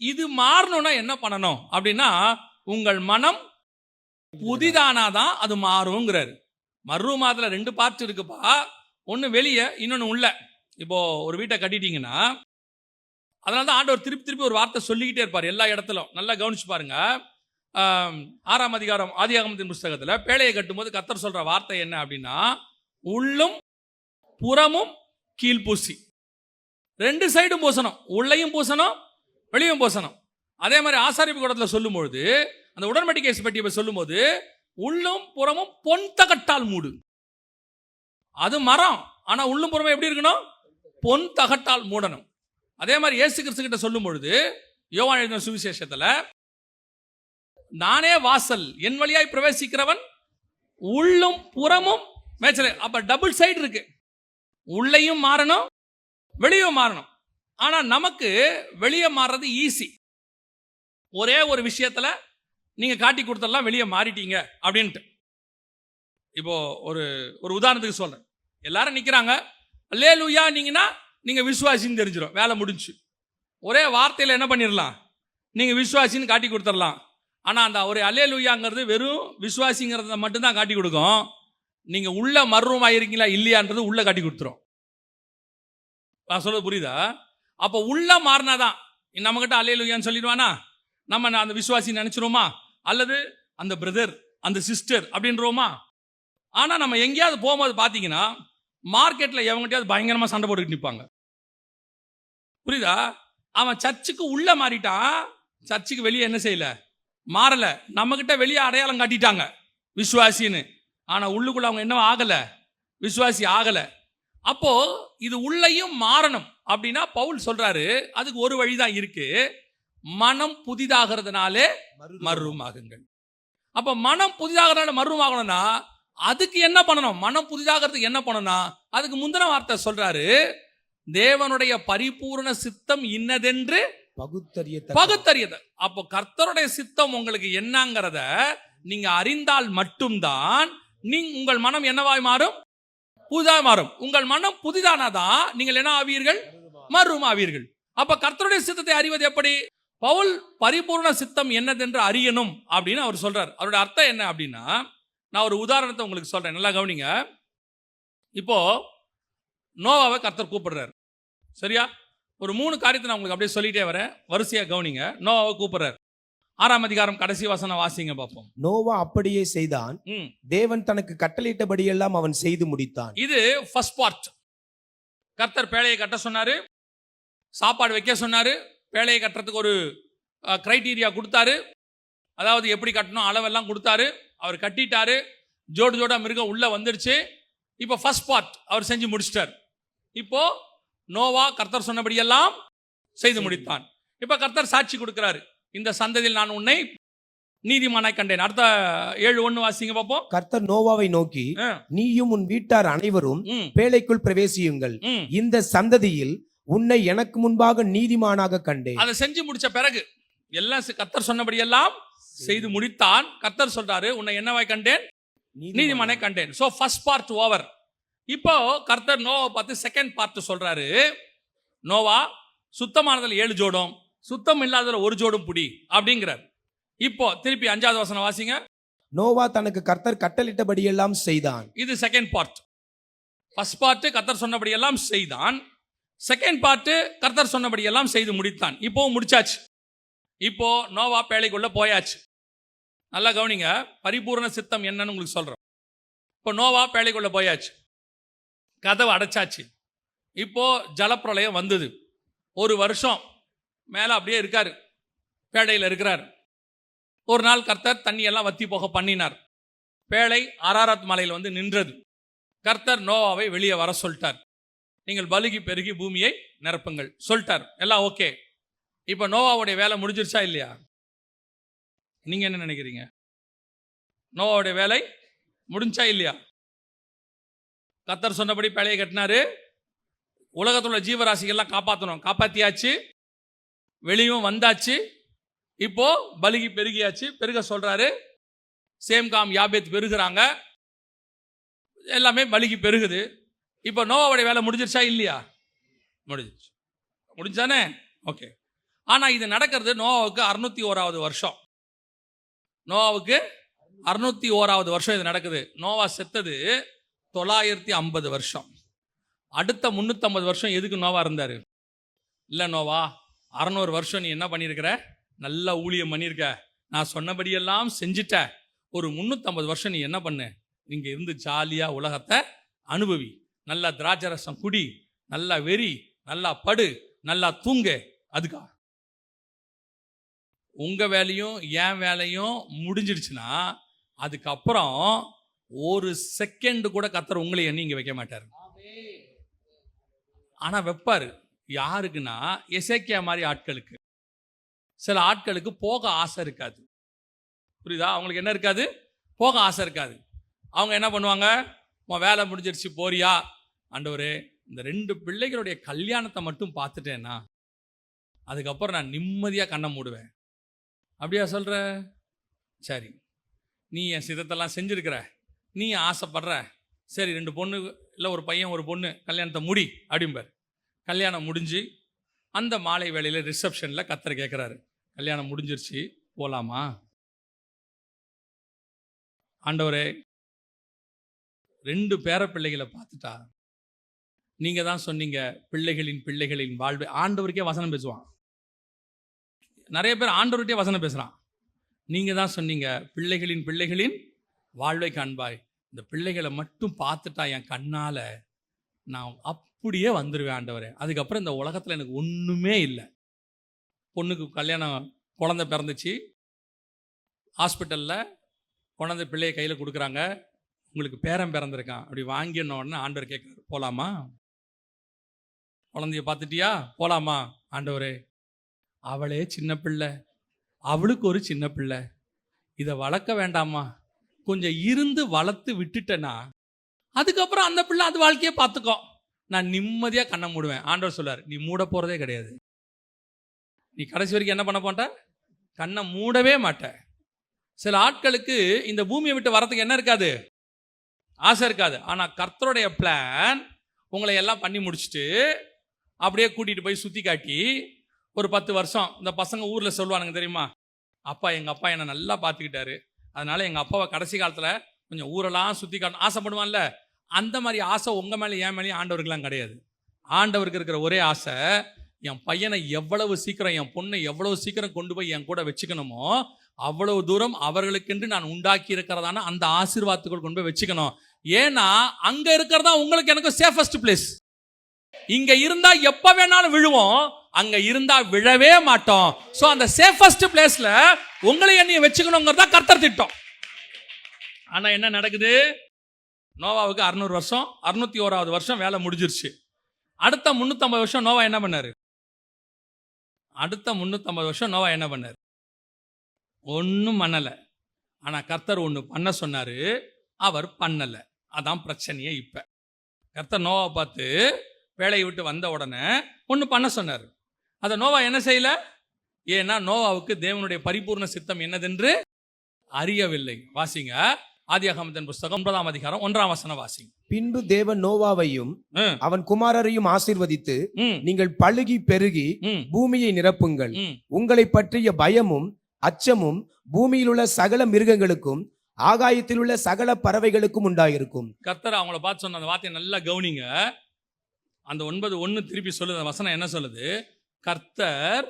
இது மாறணும்னா என்ன பண்ணணும் அப்படின்னா, உங்கள் மனம் புதிதானாதான் அது மாறுங்கிறாரு. மறுரூபமாத்துல 2 பார்ட் இருக்குப்பா. ஒன்று வெளியே, இன்னொன்று உள்ள. இப்போ ஒரு வீட்டை கட்டிட்டீங்கன்னா, அதனால தான் ஆண்டவர் திருப்பி திருப்பி ஒரு வார்த்தை சொல்லிக்கிட்டே இருப்பார் எல்லா இடத்திலும். நல்லா கவனிச்சு பாருங்க. 6ஆம் அதிகாரம் ஆதியாகமத்தின் புஸ்தகத்தில் பேழையை கட்டும்போது கர்த்தர் சொல்ற வார்த்தை என்ன அப்படின்னா, உள்ளும் புறமும் கீழ்பூசி, 2 சைடும் பூசணும். உள்ளையும் பூசணும், வெளியும் பூசணும். அதே மாதிரி ஆசாரிப்பு கூடத்தில் சொல்லும்பொழுது, அந்த உடன்படிக்கை பற்றி சொல்லும்போது, உள்ளும் புறமும் பொன் தகட்டால் மூடு. அது மரம், ஆனா உள்ளும் புறமும் எப்படி இருக்கணும்? பொன் தகட்டால் மூடணும். அதே மாதிரி இயேசு கிறிஸ்து கிட்ட சொல்லும் பொழுது, யோவான் எழுதின சுவிசேஷத்துல, நானே வாசல், என் வழியாய் பிரவேசிக்கிறவன் உள்ளும் புறமும் மேய்ச்சல். அப்ப டபுள் சைடு இருக்கு, உள்ளையும் மாறணும், வெளியும் மாறணும். ஆனா நமக்கு வெளியே மாறுறது ஈஸி. ஒரே ஒரு விஷயத்துல நீங்க காட்டி கொடுத்தலாம் வெளியே மாறிட்டீங்க அப்படின்ட்டு. இப்போ ஒரு உதாரணத்துக்கு சொல்றேன். எல்லாரும் நிக்கிறாங்க, அல்லேலூயா நீங்கன்னா நீங்க விசுவாசின்னு தெரிஞ்சிடும், வேலை முடிஞ்சு. ஒரே வார்த்தையில் என்ன பண்ணிடலாம், நீங்க விசுவாசின்னு காட்டி கொடுத்துடலாம். ஆனா அந்த ஒரு அல்லேலூயாங்கிறது வெறும் விசுவாசிங்கிறத மட்டும்தான் காட்டி கொடுக்கும். நீங்க உள்ள மர்ரூம் ஆயிருக்கீங்களா இல்லையான்றது உள்ள காட்டி கொடுத்துரும். நான் சொல்றது புரியுதா? அப்போ உள்ள மாறினாதான் நம்ம கிட்ட அல்லேலூயான்னு சொல்லிடுவானா, நம்ம அந்த விசுவாசி நினைச்சிருவோமா, அல்லது அந்த பிரதர் அந்த சிஸ்டர் அப்படின்றோமா? ஆனா நம்ம எங்கேயாவது போகும்போது பாத்தீங்கன்னா, மார்க்கெட்ல எவங்கிட்டயாவது பயங்கரமா சண்டை போட்டுக்கிட்டு நிற்பாங்க. புரியுதா? அவன் சர்ச்சுக்கு உள்ள மாறிட்டான், சர்ச்சுக்கு வெளியே என்ன செய்யல, மாறல. நம்ம கிட்ட வெளியே அடையாளம் காட்டிட்டாங்க விசுவாசின்னு, ஆனா உள்ளுக்குள்ள அவங்க என்ன ஆகல, விசுவாசி ஆகல. அப்போ இது உள்ளையும் மாறணும் அப்படின்னா பவுல் சொல்றாரு, அதுக்கு ஒரு வழிதான் இருக்கு, மனம் புதிதாகிறதுனாலே மறுரூபமாகுங்கள். அப்ப மனம் புதிதாகிறதுனால மறுரூபமாகணும்னா அதுக்கு என்ன பண்ணணும்? மனம் புதிதாகிறதுக்கு என்ன பண்ணணும்னா, அதுக்கு முந்தின வார்த்தை சொல்றாரு, தேவனுடைய பரிபூர்ண சித்தம் இன்னதென்று பகுத்தறியது. அப்போ கர்த்தருடைய சித்தம் உங்களுக்கு என்னங்கிறத நீங்க அறிந்தால் மட்டும்தான் உங்கள் மனம் என்னவாய் மாறும்? புதிதாக மாறும். உங்கள் மனம் புதிதானதான் நீங்கள் என்ன ஆவீர்கள்? மறுரூபம் ஆவீர்கள். அப்ப கர்த்தருடைய சித்தத்தை அறிவது எப்படி? பவுல் பரிபூர்ண சித்தம் என்னதென்று அறியணும் அப்படின்னு அவர் சொல்றார். அவருடைய அர்த்தம் என்ன அப்படின்னா, நான் ஒரு உதாரணத்தை உங்களுக்கு சொல்றேன், நல்லா கவனிங்க. இப்போ நோவாவை கர்த்தர் கூப்பிடுறாரு, சரியா? ஒரு 3 காரியத்தை நான் உங்களுக்கு அப்படியே சொல்லிட்டே வரேன், வரிசையா கவனிங்க. நோவாவை கூப்பிடுறாரு. 6ஆம் அதிகாரம் கடைசி வசனம் வாசிங்க பார்ப்போம். நோவா அப்படியே செய்தான், தேவன் தனக்கு கட்டளையிட்டபடியெல்லாம் அவன் செய்து முடித்தான். இது ஃபர்ஸ்ட் பார்ட். கர்த்தர் பேழையை கட்ட சொன்னாரு, சாப்பாடு வைக்க சொன்னாரு, பேழையை கட்டுறதுக்கு ஒரு கிரைட்டீரியா கொடுத்தாரு, அதாவது எப்படி கட்டணும் அளவெல்லாம் கொடுத்தாரு. அவர் கட்டிட்டாரு, ஜோடு ஜோடா மிருகம் உள்ள வந்துடுச்சு. இப்போ ஃபர்ஸ்ட் பார்ட் அவர் செஞ்சு முடிச்சிட்டார். இப்போ நோவா கர்த்தர் சொன்னபடியெல்லாம் செய்து முடித்தான். இப்போ கர்த்தர் சாட்சி கொடுக்கிறாரு, இந்த சந்ததியில் நான் உன்னை நீதிமானாய் கண்டேன். அடுத்த 7:1 வாசிங்க பாப்போம். கர்த்தர் நோவாவை நோக்கி, நீயும் உன் வீட்டார் அனைவரும் பேழைக்குள் பிரவேசியுங்கள். இந்த சந்ததியில் உன்னை எனக்கு முன்பாக நீதிமானாக கண்டேன். அதை செஞ்சு முடிச்ச பிறகு எல்லாம் கர்த்தர் சொன்னபடி எல்லாம் செய்து முடித்தான். கர்த்தர் சொல்றாரு, உன்னை என்னவாய் கண்டேன்? நீதிமானாய் கண்டேன். So first part over. இப்போ கர்த்தர் நோவா பார்த்து செகண்ட் பார்ட் சொல்றாரு, நோவா சுத்தமானதுல 7 ஜோடும், சுத்தம் இல்லாததுல 1 ஜோடும் புடி அப்படிங்கிறார். இப்போ திருப்பி 5வது வசனம் வாசிங்க. நோவா தனக்கு கர்த்தர் கட்டளிட்டபடி எல்லாம் செய்தான். இது செகண்ட் பார்ட். ஃபர்ஸ்ட் பார்ட் கர்த்தர் சொன்னபடி எல்லாம் செய்தான். செகண்ட் பார்ட் கர்த்தர் சொன்னபடி எல்லாம் செய்து முடித்தான். இப்போ முடிச்சாச்சு. இப்போ நோவா பேழைக்குள்ள போயாச்சு. நல்லா கவனிங்க, பரிபூர்ண சித்தம் என்னன்னு உங்களுக்கு சொல்றேன். இப்போ நோவா பேழைக்குள்ள போயாச்சு, கதவை அடைச்சாச்சு. இப்போ ஜலப்பிரளயம் வந்தது. 1 வருஷம் மேல அப்படியே இருக்காரு, பேழையில் இருக்கிறார். ஒரு நாள் கர்த்தர் தண்ணி எல்லாம் வத்தி போக பண்ணினார். பேழை ஆராராத் மலையில் வந்து நின்றது. கர்த்தர் நோவாவை வெளியே வர சொல்லிட்டார். நீங்கள் பலுகி பெருகி பூமியை நிரப்புங்கள் சொல்லிட்டார். எல்லாம் ஓகே. இப்ப நோவாவுடைய வேலை முடிஞ்சிருச்சா இல்லையா? நீங்க என்ன நினைக்கிறீங்க? நோவாவுடைய வேலை முடிஞ்சா இல்லையா? கர்த்தர் சொன்னபடி பேழையை கட்டினாரு. உலகத்துல ஜீவராசிகள்லாம் காப்பாற்றணும், காப்பாத்தியாச்சு. வெளியும் வந்தாச்சு. இப்போ பலுகி பெருகியாச்சு. பெருக சொல்றாரு. சேம் காம் யாபேத் பெருகுறாங்க, எல்லாமே பலுகி பெருகுது. இப்போ நோவாவுடைய வேலை முடிஞ்சிருச்சா இல்லையா? முடிஞ்சிருச்சு. முடிஞ்சானே? ஓகே. ஆனா இது நடக்கிறது நோவாவுக்கு 601வது வருஷம். நோவாவுக்கு 601வது வருஷம் இது நடக்குது. நோவா செத்தது 950 வருஷம். அடுத்த 350 வருஷம் எதுக்கு நோவா இருந்தாரு? இல்ல நோவா 600 வருஷம் நீ என்ன பண்ணியிருக்கிற? நல்லா ஊழியம் பண்ணியிருக்க, நான் சொன்னபடியெல்லாம் செஞ்சிட்ட. ஒரு 350 வருஷம் நீ என்ன பண்ணு? இங்க இருந்து ஜாலியா உலகத்தை அனுபவி, நல்லா திராட்சை ரசம் குடி, நல்லா வெறி, நல்லா படு, நல்லா தூங்கு. அதுக்கா உங்க வேலையும் என் வேலையும் முடிஞ்சிடுச்சுன்னா அதுக்கப்புறம் 1 செகண்ட் கூட கர்த்தர் உங்களை எண்ணி இங்க வைக்க மாட்டாரு. ஆனா வைப்பாரு. யாருக்குன்னா எசேக்கியா மாதிரி ஆட்களுக்கு. சில ஆட்களுக்கு போக ஆசை இருக்காது. புரியுதா? அவங்களுக்கு என்ன இருக்காது? போக ஆசை இருக்காது. அவங்க என்ன பண்ணுவாங்க? உன் வேலை முடிஞ்சிருச்சு போறியா? ஆண்டவரே, இந்த 2 பிள்ளைகளுடைய கல்யாணத்தை மட்டும் பார்த்துட்டேன்னா அதுக்கப்புறம் நான் நிம்மதியாக கண்ணை மூடுவேன். அப்படியா சொல்ற? சரி, நீ என் சித்தத்தெல்லாம் செஞ்சிருக்கிற, நீ ஆசைப்படுற, சரி 2 பொண்ணு இல்லை ஒரு பையன் ஒரு பொண்ணு கல்யாணத்தை முடி அப்படிம்பார். கல்யாணம் முடிஞ்சு அந்த மாலை வேளையில் ரிசப்ஷனில் கர்த்தர் கேட்குறாரு, கல்யாணம் முடிஞ்சிருச்சு போகலாமா? ஆண்டவரே, 2 பேர பிள்ளைகளை பார்த்துட்டா, நீங்கள் தான் சொன்னீங்க பிள்ளைகளின் பிள்ளைகளின் வாழ்வை. ஆண்டவருக்கே வசனம் பேசுவான். நிறைய பேர் ஆண்டவர்கிட்டே வசனம் பேசுகிறான். நீங்கள் தான் சொன்னீங்க பிள்ளைகளின் பிள்ளைகளின் வாழ்வை காண்பாய். இந்த பிள்ளைகளை மட்டும் பார்த்துட்டா என் கண்ணால் நான் அப்படியே வந்துடுவேன் ஆண்டவரே. அதுக்கப்புறம் இந்த உலகத்தில் எனக்கு ஒன்றுமே இல்லை. பொண்ணுக்கு கல்யாணம், குழந்தை பிறந்துச்சு, ஹாஸ்பிட்டலில் குழந்தை பிள்ளையை கையில் கொடுக்குறாங்க, உங்களுக்கு பேரன் பிறந்திருக்கான். அப்படி வாங்கின உடனே ஆண்டவர் கேட்குறாரு, போகலாமா? குழந்தைய பார்த்துட்டியா? போகலாமா? ஆண்டவரே, அவளே சின்ன பிள்ளை, அவளுக்கு ஒரு சின்ன பிள்ளை, இதை வளர்க்க வேண்டாமா? கொஞ்சம் இருந்து வளர்த்து விட்டுட்டேன்னா அதுக்கப்புறம் அந்த பிள்ளை அது வாழ்க்கையை பார்த்துக்கோ, நான் நிம்மதியாக கண்ணை மூடுவேன். ஆண்டவர் சொல்லார், நீ மூட போகிறதே கிடையாது. நீ கடைசி வரைக்கும் என்ன பண்ண மாட்ட? கண்ணை மூடவே மாட்ட. சில ஆட்களுக்கு இந்த பூமியை விட்டு வரதுக்கு என்ன இருக்காது? ஆசை இருக்காது. ஆனால் கர்த்தருடைய பிளான் உங்களை எல்லாம் பண்ணி முடிச்சுட்டு அப்படியே கூட்டிகிட்டு போய் சுற்றி காட்டி ஒரு 10 வருஷம் இந்த பசங்க ஊரில் சொல்லுவானுங்க தெரியுமா, அப்பா எங்கள் அப்பா என்னை நல்லா பார்த்துக்கிட்டாரு, அதனால எங்கள் அப்பாவை கடைசி காலத்தில் கொஞ்சம் ஊரெல்லாம் சுற்றி காட்டணும் ஆசைப்படுவான்ல. அந்த மாதிரி ஆசை உங்கள் மேலே என் மேலேயும் ஆண்டவருக்கெல்லாம் கிடையாது. ஆண்டவருக்கு இருக்கிற ஒரே ஆசை, என் பையனை எவ்வளவு சீக்கிரம், என் பொண்ணை எவ்வளவு சீக்கிரம் கொண்டு போய் என் கூட வச்சுக்கணுமோ அவ்வளவு தூரம் அவர்களுக்கென்று நான் உண்டாக்கி இருக்கிறதான அந்த ஆசீர்வாதத்துக்குள் கொண்டு போய் வச்சுக்கணும். ஏன்னா அங்க இருக்கிறதா உங்களுக்கு எனக்கு சேஃபஸ்ட் பிளேஸ். இங்க இருந்தா எப்ப வேணாலும் விழுவோம், அங்க இருந்தா விழவே மாட்டோம். சோ அந்த சேஃபஸ்ட் பிளேஸ்ல உங்களை என்னைய வச்சுக்கணுங்கிறதா கர்த்தர் திட்டம். ஆனா என்ன நடக்குது? நோவாவுக்கு 600 வருஷம், 601வது வருஷம் வேலை முடிஞ்சிருச்சு. அடுத்த 350 வருஷம் நோவா என்ன பண்ணாரு? அடுத்த 350 வருஷம் நோவா என்ன பண்ணாரு? ஒன்றும் பண்ணல. ஆனா கர்த்தர் ஒன்று பண்ண சொன்னாரு, அவர் பண்ணல. அதான் பிரச்சனையே. இப்ப கர்த்தர் நோவா பார்த்து வேலையை விட்டு வந்த உடனே ஒன்று பண்ண சொன்னார். அதை நோவா என்ன செய்யல? ஏன்னா நோவாவுக்கு தேவனுடைய பரிபூர்ண சித்தம் என்னதென்று அறியவில்லை. வாசிங்க ஆதியாகமத்தின் புஸ்தகம் 9ஆம் அதிகாரம் 1ஆம் வசனம் வாசிங்க. பின்பு தேவன் நோவாவையும் அவன் குமாரரையும் ஆசீர்வதித்து, நீங்கள் பலுகி பெருகி பூமியை நிரப்புங்கள். உங்களை பற்றிய பயமும் அச்சமும் பூமியில் உள்ள சகல மிருகங்களுக்கும் ஆகாயத்தில் உள்ள சகல பறவைகளுக்கும் உண்டாயிருக்கும். கர்த்தர் அவங்கள பார்த்து சொன்ன அந்த வார்த்தையை நல்லா கவனிங்க. அந்த 9:1 திருப்பி சொல்லுது. அந்த வசனம் என்ன சொல்லுது? கர்த்தர்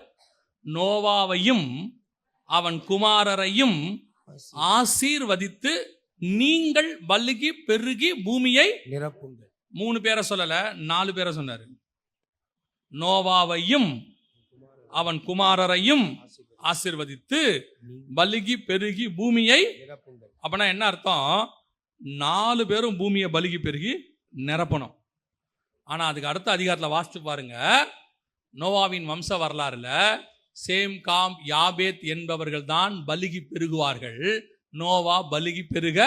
நோவாவையும் அவன் குமாரரையும் ஆசீர்வதித்து நீங்கள் பலுகி பெருகி பூமியை நிரப்புங்கள். 3 பேரை சொல்லல, 4 பேரை சொன்னாரு. நோவாவையும் அவன் குமாரரையும் ஆசீர்வதித்து பலுகி பெருகி பூமியை நிரப்புங்கள். அப்படின்னா என்ன அர்த்தம்? 4 பேரும் பூமியை பலுகி பெருகி நிரப்பணும். ஆனா அதுக்கு அடுத்த அதிகாரத்தில் வாசித்து பாருங்க. நோவாவின் வம்ச வரலாறுல சேம், காம், யாபேத் என்பவர்கள் தான் பலுகி பெருகுவார்கள். நோவா பலுகி பெருக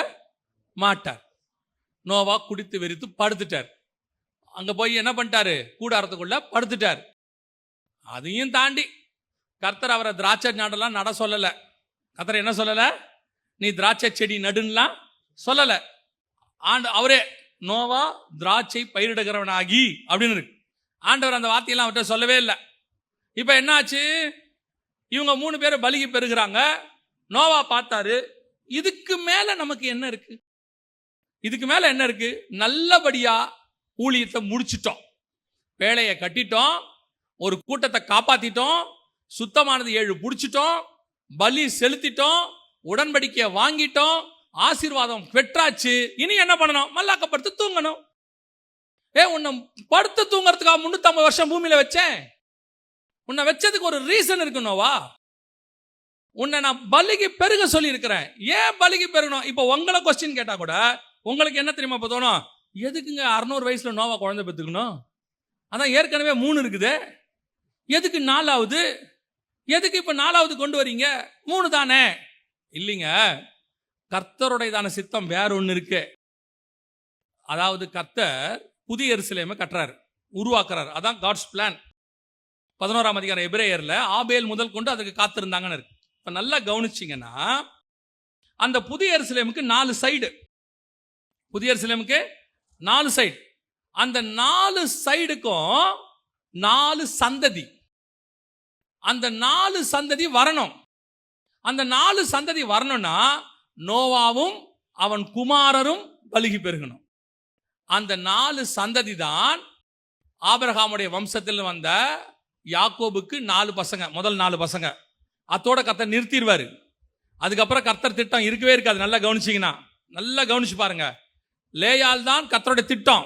மாட்டார். நோவா குடித்து வெறித்து படுத்துட்டார். அங்க போய் என்ன பண்ணிட்டாரு? கூடாரத்துக்குள்ள படுத்துட்டார். அதையும் தாண்டி கர்த்தர் அவரை திராட்சை நடலாம் நட சொல்லல. கர்த்தர் என்ன சொல்லல? நீ திராட்சை செடி நடுன்னுலாம் சொல்லல. அவரே நோவா திராட்சை பயிரிடுகிறவனாகி அப்படின்னு இருக்கு. ஆண்டவர் அந்த வார்த்தையெல்லாம் அவர்கிட்ட சொல்லவே இல்லை. இப்ப என்ன ஆச்சு? இவங்க 3 பேரும் பலுகி பெறுகிறாங்க. நோவா பார்த்தாரு, இதுக்கு மேல நமக்கு என்ன இருக்கு? இதுக்கு மேல என்ன இருக்கு? நல்லபடியா ஊழியத்தை முடிச்சிட்டோம், வேலையை கட்டிட்டோம், ஒரு கூட்டத்தை காப்பாத்திட்டோம், சுத்தமானது 7 புடிச்சிட்டோம், பலி செலுத்திட்டோம், உடன்படிக்கையை வாங்கிட்டோம், ஆசீர்வாதம் பெற்றாச்சு. இனி என்ன பண்ணணும்? மல்லாக்கப்படுத்து தூங்கணும். உன்னை படுத்து தூங்கறதுக்காக 350 வருஷம் பூமியில வச்சேன். உன்னை வச்சதுக்கு ஒரு ரீசன் இருக்கணும்வா? உன்னை நான் பலிக்கு பெருக சொல்லி இருக்கிறேன். ஏன் பலிக்கு பெருகணும்? இப்போ உங்களை கொஸ்டின் கேட்டா கூட உங்களுக்கு என்ன தெரியுமா இப்போ தோணும்? எதுக்குங்க 600 வயசுல நோவா குழந்தை பெற்றுக்கணும்? அதான் ஏற்கனவே 3 இருக்குது. எதுக்கு 4வது? எதுக்கு இப்ப 4வது கொண்டு வரீங்க? 3 தானே? இல்லைங்க, கர்த்தருடையதான சித்தம் வேற ஒன்று இருக்கு. அதாவது கர்த்தர் புதிய எருசலேமை கட்டுறாரு, உருவாக்குறாரு. அதான் காட்ஸ் பிளான். 11ஆம் அதிகாரம் எபிரேயர்ல ஆபேல் முதல் கொண்டு அதுக்கு காத்திருந்தாங்கன்னு இருக்கு. இப்ப நல்லா கவனிச்சிங்கன்னா அந்த புதிய எருசலேமுக்கு 4 சைடு. புதிய எருசலேமுக்கு 4 சைடு. அந்த 4 சைடுக்கும் 4 சந்ததி. அந்த 4 சந்ததி வரணும். அந்த 4 சந்ததி வரணும்னா நோவாவும் அவன் குமாரரும் பலுகி பெருகணும். அந்த 4 சந்ததி தான் ஆபிரகாமுடைய வம்சத்தில் வந்த யாக்கோபுக்கு 4 பசங்க, முதல் 4 பசங்க. அத்தோட கர்த்தர் நிறுத்திடுவாரு. அதுக்கப்புறம் கர்த்தர் திட்டம் இருக்கவே இருக்காது. நல்லா கவனிச்சிங்கன்னா, நல்லா கவனிச்சு பாருங்க. லேயால் தான் கர்த்தருடைய திட்டம்.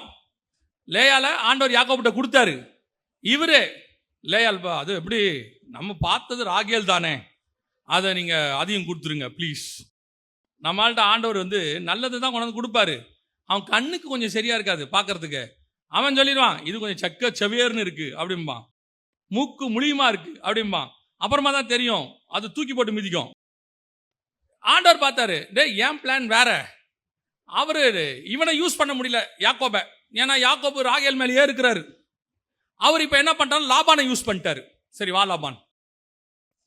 லேயால ஆண்டவர் யாக்கோபிட்ட கொடுத்தாரு. இவரு லேயால் அது எப்படி நம்ம பார்த்தது ராகேல் தானே, அதை நீங்க அதையும் கொடுத்துருங்க ப்ளீஸ். நம்மள்ட்ட ஆண்டவர் நல்லது தான் கொண்டு வந்து கொடுப்பாரு. அவன் கண்ணுக்கு கொஞ்சம் சரியா இருக்காது பார்க்கறதுக்கு. அவன் சொல்லிடுவான், இது கொஞ்சம் செக்க செவியர்னு இருக்கு அப்படிம்பான், மூக்கு முழியுமா இருக்கு அப்படிம்பான். அப்புறமா தான் தெரியும் அது தூக்கி போட்டு மிதிக்கும். ஆண்டவர் பார்த்தாரு, டே ஏன் பிளான் வேற. அவரு இவனை யூஸ் பண்ண முடியல யாக்கோப. ஏன்னா யாக்கோபு ராகேல் மேலேயே இருக்கிறாரு. அவர் இப்ப என்ன பண்றாரு? லாபானை யூஸ் பண்ணிட்டாரு. சரி வா லாபான்,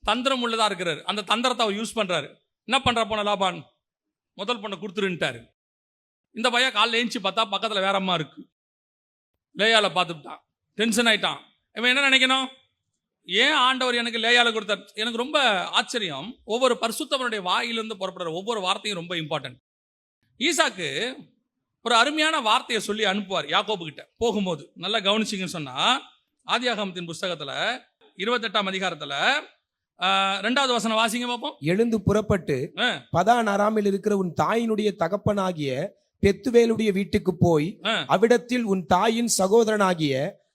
தந்திரம் உள்ளதா இருக்கிறாரு. அந்த தந்திரத்தை அவர் யூஸ் பண்றாரு. என்ன பண்ற போன லாபான்? முதல் பொண்ணை கொடுத்துருன்ட்டாரு. இந்த பையன் காலைல ஏஞ்சி பார்த்தா பக்கத்துல வேற அம்மா இருக்கு. லேயால பார்த்துட்டான், டென்ஷன் ஆயிட்டான். இவன் என்ன நினைக்கணும்? ஏன் ஆண்டவர் எனக்கு லேயால கொடுத்தார்? எனக்கு ரொம்ப ஆச்சரியம். ஒவ்வொரு பரிசுத்தவனுடைய வாயிலிருந்து புறப்படுற ஒவ்வொரு வார்த்தையும் ரொம்ப இம்பார்ட்டன்ட். ஈசாக்கு ஒரு அருமையான வார்த்தையை சொல்லி அனுப்புவார் யாக்கோபு கிட்ட போகும்போது. நல்லா கவனிச்சிங்கன்னு சொன்னா, ஆதியாகமத்தின் புஸ்தகத்துல 28ஆம் அதிகாரத்துல 2வது வசனம் வாசிங்க பார்ப்போம். எழுந்து புறப்பட்டு பதான் அராமில் இருக்கிற உன் தாயினுடைய தகப்பனாகிய பெத்துவேலுடைய வீட்டுக்கு போய் அவ்விடத்தில் உன் தாயின் சகோதரனாகிய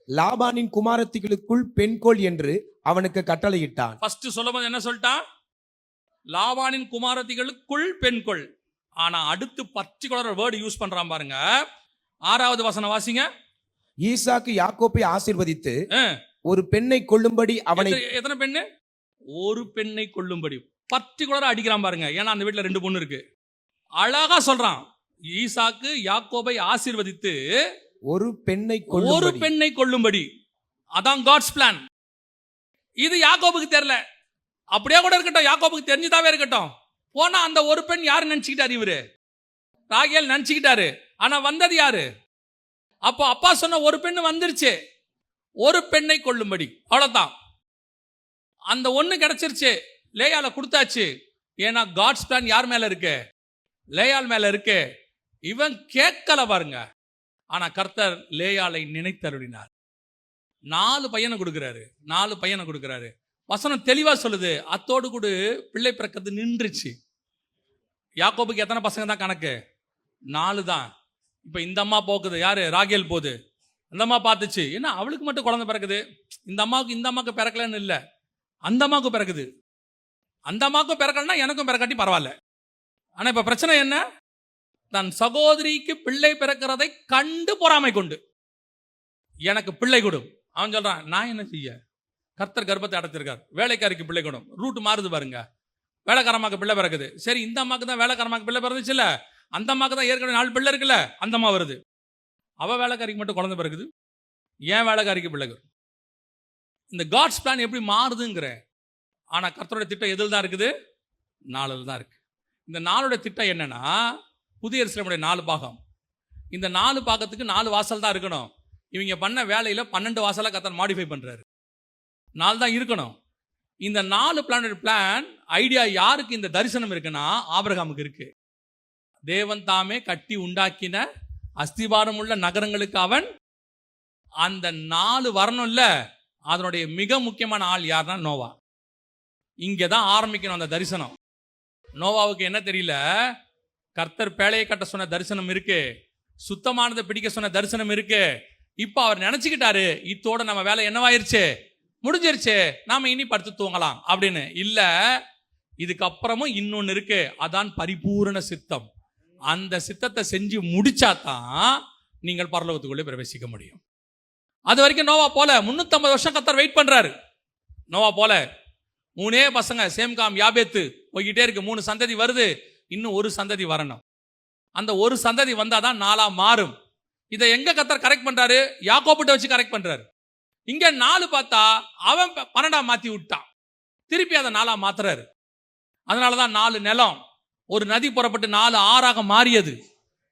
லாபானின் குமாரத்திகளுக்குள் பெண்கோள் என்று அவனுக்கு கட்டளையிட்டான். ஃபர்ஸ்ட் சொல்லும்போது என்ன சொல்லிட்டான்? லாபானின் குமாரத்திகளுக்குள் பெண்கொள். ஆனா அடுத்து பர்டிகுலர் வேர்டு யூஸ் பண்றான் பாருங்க. 6வது வசனம் வாசிங்க. ஈசாக்கு யாக்கோபை ஆசீர்வதித்து ஒரு பெண்ணை கொள்ளும்படி அவனை. எத்தனை பெண்ணு? ஒரு பெண்ணை கொள்ளும்படி. பர்டிகுலரா அடிக்கிறான் பாருங்க. ஏன்னா அந்த வீட்டுல 2 பொண்ணு இருக்கு. அழகா சொல்றான், ஈசாக்கு யாக்கோபை ஆசீர்வதித்து ஒரு பெண்ணை கொல்லும்படி. அதான் காட்ஸ் பிளான். இது யாக்கோபுக்கு தெரியல. அப்படியே கூட இருக்கட்டும், யாக்கோபுக்கு தெரிஞ்சுதாவே இருக்கட்டும். போனா அந்த ஒரு பெண் யாரு நினைச்சுக்கிட்டாரு? இவரு ராகேல் நினைச்சுக்கிட்டாரு. ஆனா வந்தது யாரு? அப்போ அப்பா சொன்ன ஒரு பெண்ணு வந்துருச்சு, ஒரு பெண்ணை கொல்லும்படி. அவ்வளவுதான். அந்த ஒண்ணு கிடைச்சிருச்சு, லேயால கொடுத்தாச்சு. ஏன்னா காட்ஸ் பிளான் யார் மேல இருக்கு? லேயால் மேல இருக்கு. இவன் கேட்கல பாருங்க. ஆனா கர்த்தர் லேயாலை நினைத்தருளினார். 4 பையனை கொடுக்கிறாரு. வசனம் தெளிவா சொல்லுது, அத்தோடு கூட பிள்ளை பிறக்கிறது நின்றுச்சு. யாக்கோபுக்கு எத்தனை பசங்க தான் கணக்கு? 4 தான். இப்ப இந்த அம்மா போக்குது, யாரு? ராகேல் போகுது. அந்த அம்மா பார்த்துச்சு, என்ன அவளுக்கு மட்டும் குழந்தை பிறக்குது, இந்த அம்மாவுக்கு பிறக்கலன்னு இல்லை, அந்த அம்மாவுக்கு பிறக்குது. அந்த அம்மாவுக்கும் பிறக்கலன்னா எனக்கும் பிறக்காட்டி பரவாயில்ல. ஆனா இப்ப பிரச்சனை என்ன? தன் சகோதரிக்கு பிள்ளை பிறக்கிறதை கண்டு பொறாமை கொண்டு எனக்கு பிள்ளை கொடு. அவன் சொல்றான், நான் என்ன செய்ய? கர்த்தர் கர்ப்பத்தை அடைச்சிருக்கார், வேலைக்காரிக்கு பிள்ளை கொடும். ரூட் மாறுது பாருங்க. வேலைக்காரமாக்கு பிள்ளை பிறக்குது. சரி, இந்த அம்மாக்கு தான் வேலைக்காரமாக்கு பிள்ளை பிறந்துச்சு இல்ல, அந்த அம்மாக்கு தான் ஏற்கனவே 4 பிள்ளை இருக்குல்ல, அந்த அம்மா வருது. அவ வேலைக்காரிக்கு மட்டும் குழந்தை பிறகுது, ஏன் வேலைக்காரிக்கு பிள்ளை? இந்த காட்ஸ் பிளான் எப்படி மாறுதுங்கிற. ஆனா கர்த்தருடைய திட்டம் எதில் தான் இருக்குது? 4 தான் இருக்கு. இந்த 4 திட்டம் என்னன்னா, புதிய எருசலேமுடைய 4 பாகம். இந்த 4 பாகத்துக்கு 4 வாசல் தான் இருக்கணும். இவங்க பண்ண வேலையில 12 வாசலா கர்த்தர் மாடிஃபை பண்றாரு. 4 தான் இருக்கணும். இந்த 4 பிளான் ஐடியா யாருக்கு இந்த தரிசனம் இருக்குன்னா, ஆபிரகாமுக்கு இருக்கு. தேவன் தாமே கட்டி உண்டாக்கின அஸ்திபாரம் உள்ள நகரங்களுக்கு அவன் அந்த 4 வரணும்ல, அதனுடைய மிக முக்கியமான ஆள் யாருன்னா நோவா. இங்கதான் ஆரம்பிக்கணும் அந்த தரிசனம். நோவாவுக்கு என்ன தெரியல, கர்த்தர் பேழையை கட்ட சொன்ன தரிசனம் இருக்கு, சுத்தமானதை பிடிக்க சொன்ன தரிசனம் இருக்கு. இப்ப அவர் நினைச்சுக்கிட்டாரு, இத்தோட நம்ம வேலை என்னவாயிருச்சு, முடிஞ்சிருச்சு, நாம இனி படுத்து தூங்கலாம் அப்படின்னு. இல்ல, இதுக்கப்புறமும் இன்னொன்னு இருக்கு, அதான் பரிபூரண சித்தம். அந்த சித்தத்தை செஞ்சு முடிச்சாதான் நீங்கள் பரலோகத்துக்குள்ளே பிரவேசிக்க முடியும். அது வரைக்கும் நோவா போல 350 வருஷம் கர்த்தர் வெயிட் பண்றாரு. நோவா போல 3 பசங்க, சேம்காம் யாபேத்து போய்கிட்டே இருக்கு. 3 சந்ததி வருது, இன்னும் ஒரு சந்ததி வரணும். அந்த ஒரு சந்ததி வந்தாதான் 4 மாறும். இதை எங்க கர்த்தர் கரெக்ட் பண்றாரு? யாக்கோபிட்ட வச்சு கரெக்ட் பண்றாரு. இங்க 4 பார்த்தா அவன் 12 மாத்தி விட்டான், திருப்பி அதை 4 மாத்துறாரு. அதனாலதான் 4 நிலம், ஒரு நதி புறப்பட்டு 4 ஆறாக மாறியது,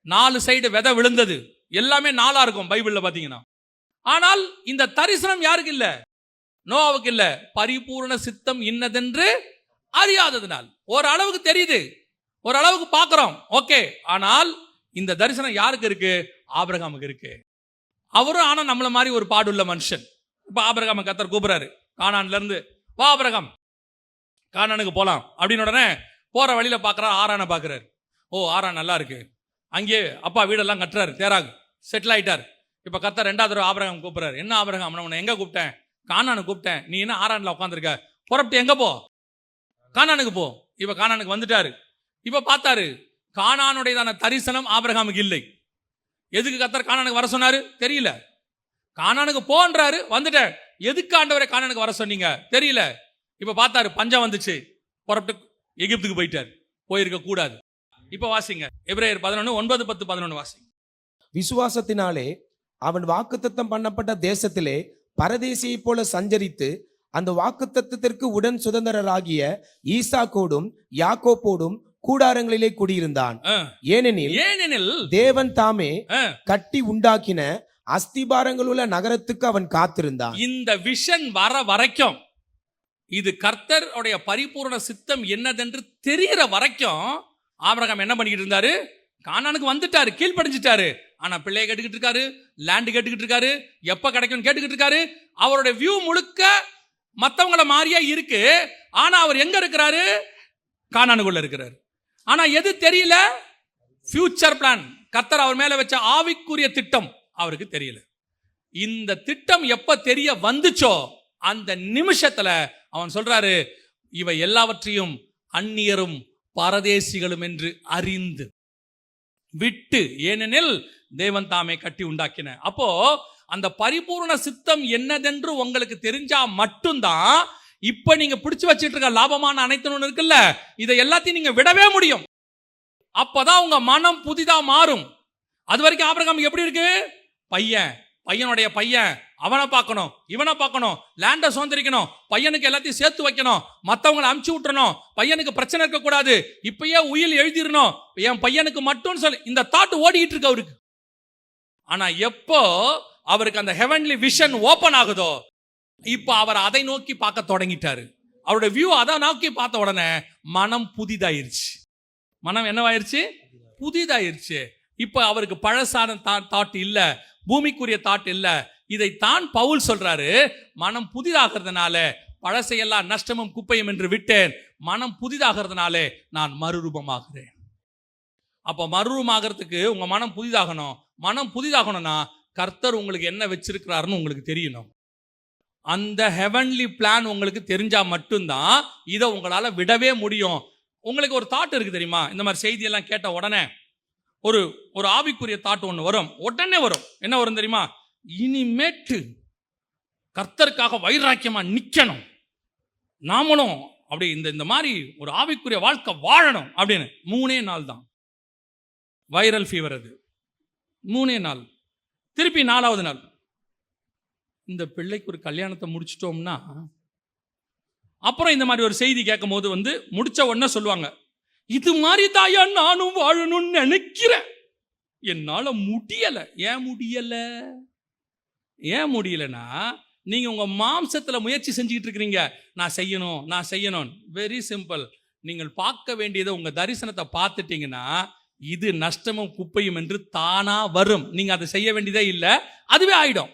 4 சைடு விதை விழுந்தது, எல்லாமே 4 இருக்கும் பைபிள்ல பாத்தீங்கன்னா. ஆனால் இந்த தரிசனம் யாருக்கு இல்ல? நோவாவுக்கு இல்ல. பரிபூர்ண சித்தம் இன்னதென்று அறியாததுனால். ஓரளவுக்கு தெரியுது, ஓரளவுக்கு பார்க்கிறோம், ஓகே. ஆனால் இந்த தரிசனம் யாருக்கு இருக்கு? ஆபிரகாமுக்கு இருக்கு. அவரும் ஆனா நம்மள மாதிரி ஒரு பாடுள்ள மனுஷன். இப்ப ஆபிரகாம கர்த்தர் கூப்பிடுறாரு, கானான்ல இருந்து வா ஆபிரகாம், கானானுக்கு போலாம் அப்படின்னு. உடனே போற வழியில பாக்குறாரு, ஆரான பாக்குறாரு. ஓ, ஆரான் நல்லா இருக்கு, அங்கே அப்பா வீடெல்லாம் கட்டுறாரு, தேராகு செட்டில் ஆயிட்டாரு. இப்ப கர்த்தர் 2வது தடவை ஆபிரகாம் கூப்பிடுறாரு. என்ன ஆபிரகாம், நான் உன்னை எங்க கூப்பிட்டேன்? கானானு கூப்பிட்டேன், நீ என்ன ஆரான்ல உட்காந்துருக்க? புறப்பட்டு எங்க போ? கானானுக்கு போ. இப்ப கானானுக்கு வந்துட்டாரு. இப்ப பார்த்தாரு, கானானுடையதான தரிசனம் ஆபிரகாமுக்கு இல்லை. எதுக்கு கர்த்தர் கானானுக்கு வர சொன்னாரு தெரியல. கானானுக்கு போன்றாரு, வந்துட்டேன். எதுக்கு ஆண்டவரை கானானுக்கு வர சொன்னீங்க தெரியல. இப்ப பார்த்தாரு, பஞ்சம் வந்துச்சு, புறப்பட்டு எகிப்துக்கு போயிட்டாரு. போயிருக்க கூடாது. இப்ப வாசிங்க எபிரேயர் 11 9 10 11 வாசிங்க. விசுவாசத்தினாலே அவன் வாக்குத்தத்தம் பண்ணப்பட்ட தேசத்திலே பரதேசியை போல சஞ்சரித்து அந்த வாக்குத்தத்தத்திற்கு உடன் சுதந்திரராகிய ஈசாக்கோடும் யாக்கோப்போடும் கூடாரங்களிலே குடியிருந்தான். ஏனெனில் தேவன் தாமே கட்டி உண்டாக்கின அஸ்திபாரங்கள் உள்ள நகரத்துக்கு அவன் காத்திருந்தான். இந்த விஷன் வர வரைக்கும், இது கர்த்தருடைய பரிபூர்ண சித்தம் என்னதென்று தெரிகிற வரைக்கும் ஆபிரகாம் என்ன பண்ணிக்கிட்டு இருந்தாரு? கானானுக்கு வந்துட்டாரு, கீழ்ப்படிஞ்சிட்டாரு. ஆனா பிள்ளைய கேட்டுக்கிட்டு இருக்காரு, லேண்ட் கேட்டுக்கிட்டு இருக்காரு, எப்ப கிடைக்கும் கேட்டுக்கிட்டு இருக்காரு. அவருடைய வியூ முழுக்க மத்தவங்கள மாதிரியா இருக்கு. ஆனா அவர் எங்க இருக்கிறாரு? கானானுக்குள்ள இருக்கிறாரு. ஆனா எது தெரியல? ஃபியூச்சர் பிளான், கர்த்தர் அவர் மேல வச்ச ஆவிக்குரிய திட்டம் அவருக்கு தெரியல. இந்த திட்டம் எப்ப தெரிய வந்துச்சோ அந்த நிமிஷத்துல அவன் சொல்றாரு, இவை எல்லாவற்றையும் அந்நியரும் பரதேசிகளும் என்று அறிந்து விட்டு, ஏனெனில் தேவன் தாமே கட்டி உண்டாக்கின. அப்போ அந்த பரிபூர்ண சித்தம் என்னதென்று உங்களுக்கு தெரிஞ்சா மட்டும்தான் இப்ப நீங்க பிடிச்சு வச்சிட்டு இருக்க லாபமான அனைத்து ஒண்ணு இருக்குல்ல, இதை எல்லாத்தையும் நீங்க விடவே முடியும். அப்பதான் உங்க மனம் புதிதா மாறும். அது வரைக்கும் ஆபிரகாம் எப்படி இருக்கு? பையனுடைய பையன், அவனை பார்க்கணும், இவனை பார்க்கணும், லேண்டை சுதந்திரிக்கணும், பையனுக்கு எல்லாத்தையும் சேர்த்து வைக்கணும், மற்றவங்களை அமுச்சு விட்டுறணும், பையனுக்கு பிரச்சனை இருக்கக்கூடாது, இப்பயே உயில் எழுதிடணும், என் பையனுக்கு மட்டும் சொல்லி இந்த தாட் ஓடிட்டு இருக்கு அவருக்கு. ஆனா எப்போ அவருக்கு அந்த ஹெவன்லி விஷன் ஓபன் ஆகுதோ, இப்ப அவர் அதை நோக்கி பார்க்க தொடங்கிட்டாரு. அவருடைய வியூ அதை நோக்கி பார்த்த உடனே மனம் புதிதாயிருச்சு. மனம் என்னவாயிருச்சு? புதிதாயிருச்சு. இப்ப அவருக்கு பழசான தாட் இல்ல, பூமிக்குரிய தாட் இல்ல. இதைத்தான் பவுல் சொல்றாரு, மனம் புதிதாகிறதுனால பழசையெல்லாம் நஷ்டமும் குப்பையும் என்று விட்டேன், மனம் புதிதாகிறதுனாலே நான் மறுரூபமாகிறேன். அப்ப மறுரூபமாகிறதுக்கு உங்க மனம் புதிதாகணும். மனம் புதிதாகணும்னா கர்த்தர் உங்களுக்கு என்ன வச்சிருக்கிறாருன்னு உங்களுக்கு தெரியணும். அந்த ஹெவன்லி பிளான் உங்களுக்கு தெரிஞ்சா மட்டும்தான் இதை உங்களால விடவே முடியும். உங்களுக்கு ஒரு தாட் இருக்கு தெரியுமா? இந்த மாதிரி செய்தியெல்லாம் கேட்ட உடனே ஒரு ஆவிக்குரிய தாட் ஒன்று வரும், உடனே வரும். என்ன வரும் தெரியுமா? இனிமேட்டு கர்த்தருக்காக வைராக்கியமா நிக்கணும், நாமளும் அப்படி இந்த மாதிரி ஒரு ஆவிக்குரிய வாழ்க்கை வாழணும் அப்படின்னு. 3 நாள் தான் வைரல் ஃபீவர். அது 3 நாள். திருப்பி 4வது நாள் இந்த பிள்ளைக்கு ஒரு கல்யாணத்தை முடிச்சிட்டோம்னா, அப்புறம் இந்த மாதிரி ஒரு செய்தி கேட்கும் போது முடிச்ச உடனே சொல்லுவாங்க, இது மாதிரி தாயா நானும் வாழணும்னு நினைக்கிறேன், என்னால முடியல. ஏன் முடியலன்னா, நீங்க உங்க மாம்சத்துல முயற்சி செஞ்சுக்கிட்டு இருக்கிறீங்க, நான் செய்யணும். Very simple. நீங்கள் பார்க்க வேண்டியதை உங்க தரிசனத்தை பார்த்துட்டீங்கன்னா இது நஷ்டமும் குப்பையும் என்று தானா வரும். நீங்க அதை செய்ய வேண்டியதே இல்லை, அதுவே ஆயிடும்.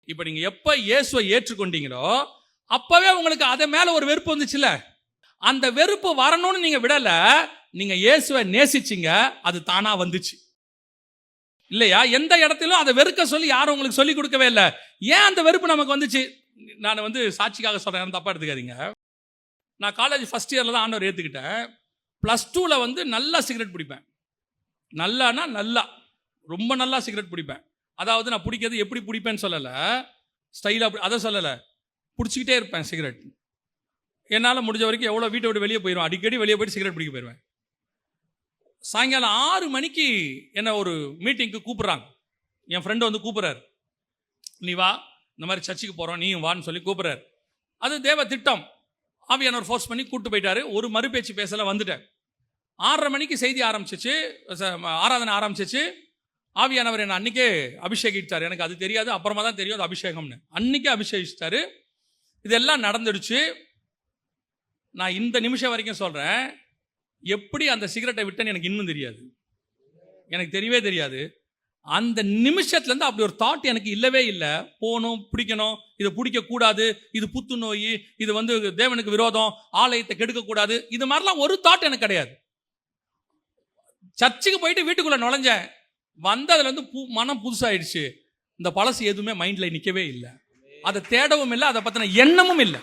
இப்ப நீங்க எப்ப இயேசுவை ஏற்றுக்கொண்டீங்களோ அப்பவே உங்களுக்கு அதை மேல ஒரு வெறுப்பு வந்துச்சுல, அந்த வெறுப்பு வரணும்னு நீங்க விடல, நீங்க இயேசுவை நேசிச்சீங்க, அது தானா வந்துச்சு இல்லையா? எந்த இடத்திலும் அதை வெறுக்க சொல்லி யாரும் உங்களுக்கு சொல்லி கொடுக்கவே இல்லை. ஏன் அந்த வெறுப்பு நமக்கு வந்துச்சு? நான் சாட்சிக்காக சொல்றேன், தப்பா எடுத்துக்காதீங்க. நான் காலேஜ் ஃபர்ஸ்ட் இயர்ல தான் ஆண்டவர் ஏத்துக்கிட்டேன். +2ல நல்லா சிகரெட் பிடிப்பேன். நல்லா ரொம்ப நல்லா சிகரெட் பிடிப்பேன். அதாவது நான் பிடிக்கிறது எப்படி பிடிப்பேன்னு சொல்லலை, ஸ்டைலா அதை சொல்லலை, பிடிச்சிக்கிட்டே இருப்பேன் சிகரெட். என்னால் முடிஞ்ச வரைக்கும் எவ்வளோ வீட்டை விட்டு வெளியே போயிடுவேன், அடிக்கடி வெளியே போயிட்டு சிகரெட் பிடிக்க போயிடுவேன். சாயங்காலம் 6 மணிக்கு என்னை ஒரு மீட்டிங்க்கு கூப்பிட்றாங்க. என் ஃப்ரெண்டு கூப்பிட்றாரு, நீ வா, இந்த மாதிரி சர்ச்சுக்கு போகிறோம், நீயும் வான்னு சொல்லி கூப்பிட்றாரு. அது தேவ திட்டம். ஆவியானவர் ஃபோர்ஸ் பண்ணி கூப்பிட்டு போயிட்டாரு. ஒரு மறுபேச்சு பேசல, வந்துட்டேன். 6:30 மணிக்கு செய்தி ஆரம்பிச்சிச்சு, ஆராதனை ஆரம்பிச்சிச்சு. ஆவியானவர் என்னை அன்றைக்கே அபிஷேகிட்டார். எனக்கு அது தெரியாது, அப்புறமா தான் தெரியும் அது அபிஷேகம்னு. அன்றைக்கே அபிஷேகிச்சிட்டாரு. இதெல்லாம் நடந்துடுச்சு. நான் இந்த நிமிஷம் வரைக்கும் சொல்கிறேன், எப்படி அந்த சிகரெட்டை விட்டேன்னு எனக்கு இன்னும் தெரியாது, எனக்கு தெரியவே தெரியாது. அந்த நிமிஷத்துலேருந்து அப்படி ஒரு தாட் எனக்கு இல்லவே இல்லை. போகணும், பிடிக்கணும், இதை பிடிக்கக்கூடாது, இது புத்து நோய், இது தேவனுக்கு விரோதம், ஆலயத்தை கெடுக்கக்கூடாது, இது மாதிரிலாம் ஒரு தாட் எனக்கு கிடையாது. சர்ச்சுக்கு போயிட்டு வீட்டுக்குள்ளே நுழைஞ்சேன், வந்ததுலேருந்து மனம் புதுசாயிடுச்சு. இந்த பழசு எதுவுமே மைண்டில் நிற்கவே இல்லை, அதை தேடவும் இல்லை, அதை பற்றின எண்ணமும் இல்லை.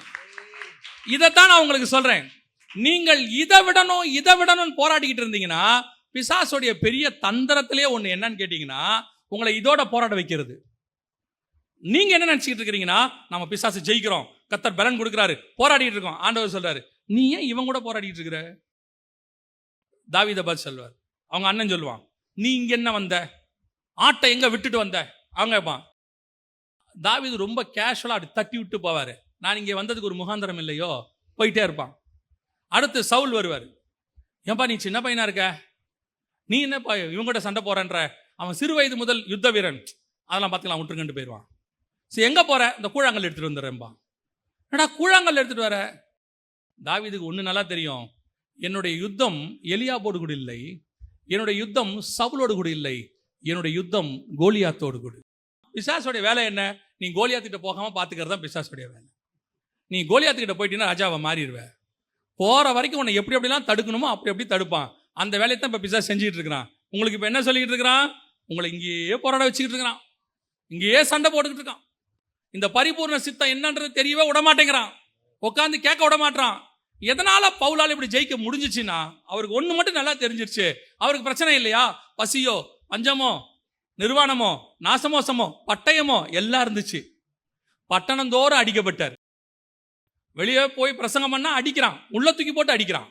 இதைத்தான் நான் உங்களுக்கு சொல்கிறேன். நீங்கள் இதை விடணும் போராடிக்கிட்டு இருந்தீங்கன்னா, பிசாசுடைய பெரிய தந்திரத்திலே ஒன்று என்னன்னு கேட்டீங்கன்னா, உங்களை இதோட போராட வைக்கிறது. நீங்க என்ன நினைச்சிட்டு இருக்கிறீங்கன்னா, நம்ம பிசாசு ஜெயிக்கிறோம், கர்த்தர் பலன் கொடுக்கிறாரு, போராடிட்டு இருக்கோம். ஆண்டவர் சொல்றாரு, நீ ஏன் இவன் கூட போராடிட்டு இருக்கிற? தாவீதை பார்த்து சொல்வார். அவங்க அண்ணன் சொல்லுவான், நீ இங்க என்ன வந்த, ஆட்டை எங்க விட்டுட்டு வந்த? அவங்க கேட்பான். தாவீது ரொம்ப கேஷுவலா அப்படி தட்டி விட்டு போவாரு. நான் இங்கே வந்ததுக்கு ஒரு முகாந்திரம் இல்லையோ, போயிட்டே இருப்பான். அடுத்து சவுல் வருவார். ஏன்பா நீ சின்ன பையனா இருக்க, நீ என்னப்பா இவங்ககிட்ட சண்டை போறன்ற? அவன் சிறு வயது முதல் யுத்த வீரன், அதெல்லாம் பார்த்துக்கலாம், விட்டுருங்கன்னு போயிடுவான். சரி எங்க போற? இந்த கூழாங்கல் எடுத்துட்டு வந்துடுறேன்பா. என்னடா கூழாங்கல் எடுத்துட்டு வர? தாவீதுக்கு ஒன்று நல்லா தெரியும், என்னுடைய யுத்தம் எலியாபோடு கூட இல்லை, என்னுடைய யுத்தம் சவுலோடு கூட இல்லை, என்னுடைய யுத்தம் கோலியாத்தோடு கூட. பிசாசுடைய வேலை என்ன? நீ கோலியாத்திட்ட போகாம பார்த்துக்கிறது தான் பிசாசுடைய வேலை. நீ கோலியாத்துக்கிட்ட போயிட்டீங்கன்னா ராஜாவை மாறிடுவேன். போற வரைக்கும் உன்னை எப்படி எப்படிலாம் தடுக்கணுமோ அப்படி தடுப்பான். அந்த வேலையை தான் இப்போ பிசாசு செஞ்சுக்கிட்டு இருக்கிறான். உங்களுக்கு இப்போ என்ன சொல்லிக்கிட்டு இருக்கிறான்? உங்களை இங்கேயே போராட வச்சுக்கிட்டு இருக்கிறான், இங்கேயே சண்டை போட்டுக்கிட்டு இருக்கான். இந்த பரிபூர்ண சித்தம் என்னன்றது தெரியவே விடமாட்டேங்கிறான், உட்காந்து கேட்க விடமாட்டான். எதனால பவுலால் இப்படி ஜெயிக்க முடிஞ்சிச்சுன்னா, அவருக்கு ஒன்று மட்டும் நல்லா தெரிஞ்சிருச்சு. அவருக்கு பிரச்சனை இல்லையா, பசியோ பஞ்சமோ நிர்வாணமோ நாசமோசமோ பட்டயமோ எல்லாம் இருந்துச்சு. பட்டணந்தோறும் அடிக்கப்பட்டார், வெளியே போய் பிரசங்கம் பண்ணா அடிக்கிறான், உள்ள தூக்கி போட்டு அடிக்கிறான்.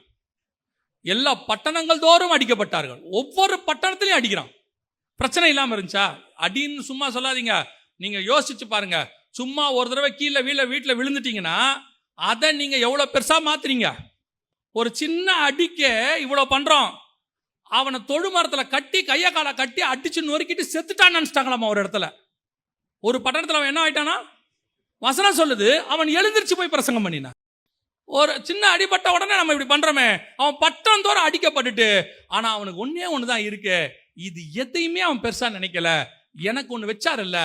எல்லா பட்டணங்கள் தோறும் அடிக்கப்பட்டார்கள், ஒவ்வொரு பட்டணத்திலையும் அடிக்கிறான். பிரச்சனை இல்லாம இருந்துச்சா? அடின்னு சும்மா சொல்லாதீங்க. நீங்க யோசிச்சு பாருங்க. சும்மா ஒரு தடவை கீழே வீட்டில் விழுந்துட்டீங்கன்னா அதை நீங்க எவ்வளவு பெருசா மாத்துறீங்க. ஒரு சின்ன அடிக்க இவ்வளவு பண்றோம். அவனை தொழு மரத்துல கட்டி கைய காலை கட்டி அடிச்சு நொறுக்கிட்டு செத்துட்டான்னு நினைச்சிட்டாங்களாமா. ஒரு இடத்துல, ஒரு பட்டணத்துல அவன் என்ன ஆயிட்டானா, வசனம் சொல்லுது, அவன் எழுந்திருச்சு போய் பிரசங்கம் பண்ணினான். ஒரு சின்ன அடிபட்ட உடனே நம்ம இப்படி பண்றோமே, அவன் பட்டம் தோற அடிக்கப்பட்டுட்டு, ஆனா அவனுக்கு ஒன்னே ஒண்ணுதான் இருக்கு. இது எதையுமே அவன் பெருசா நினைக்கல. எனக்கு ஒண்ணு வச்சாரு இல்ல,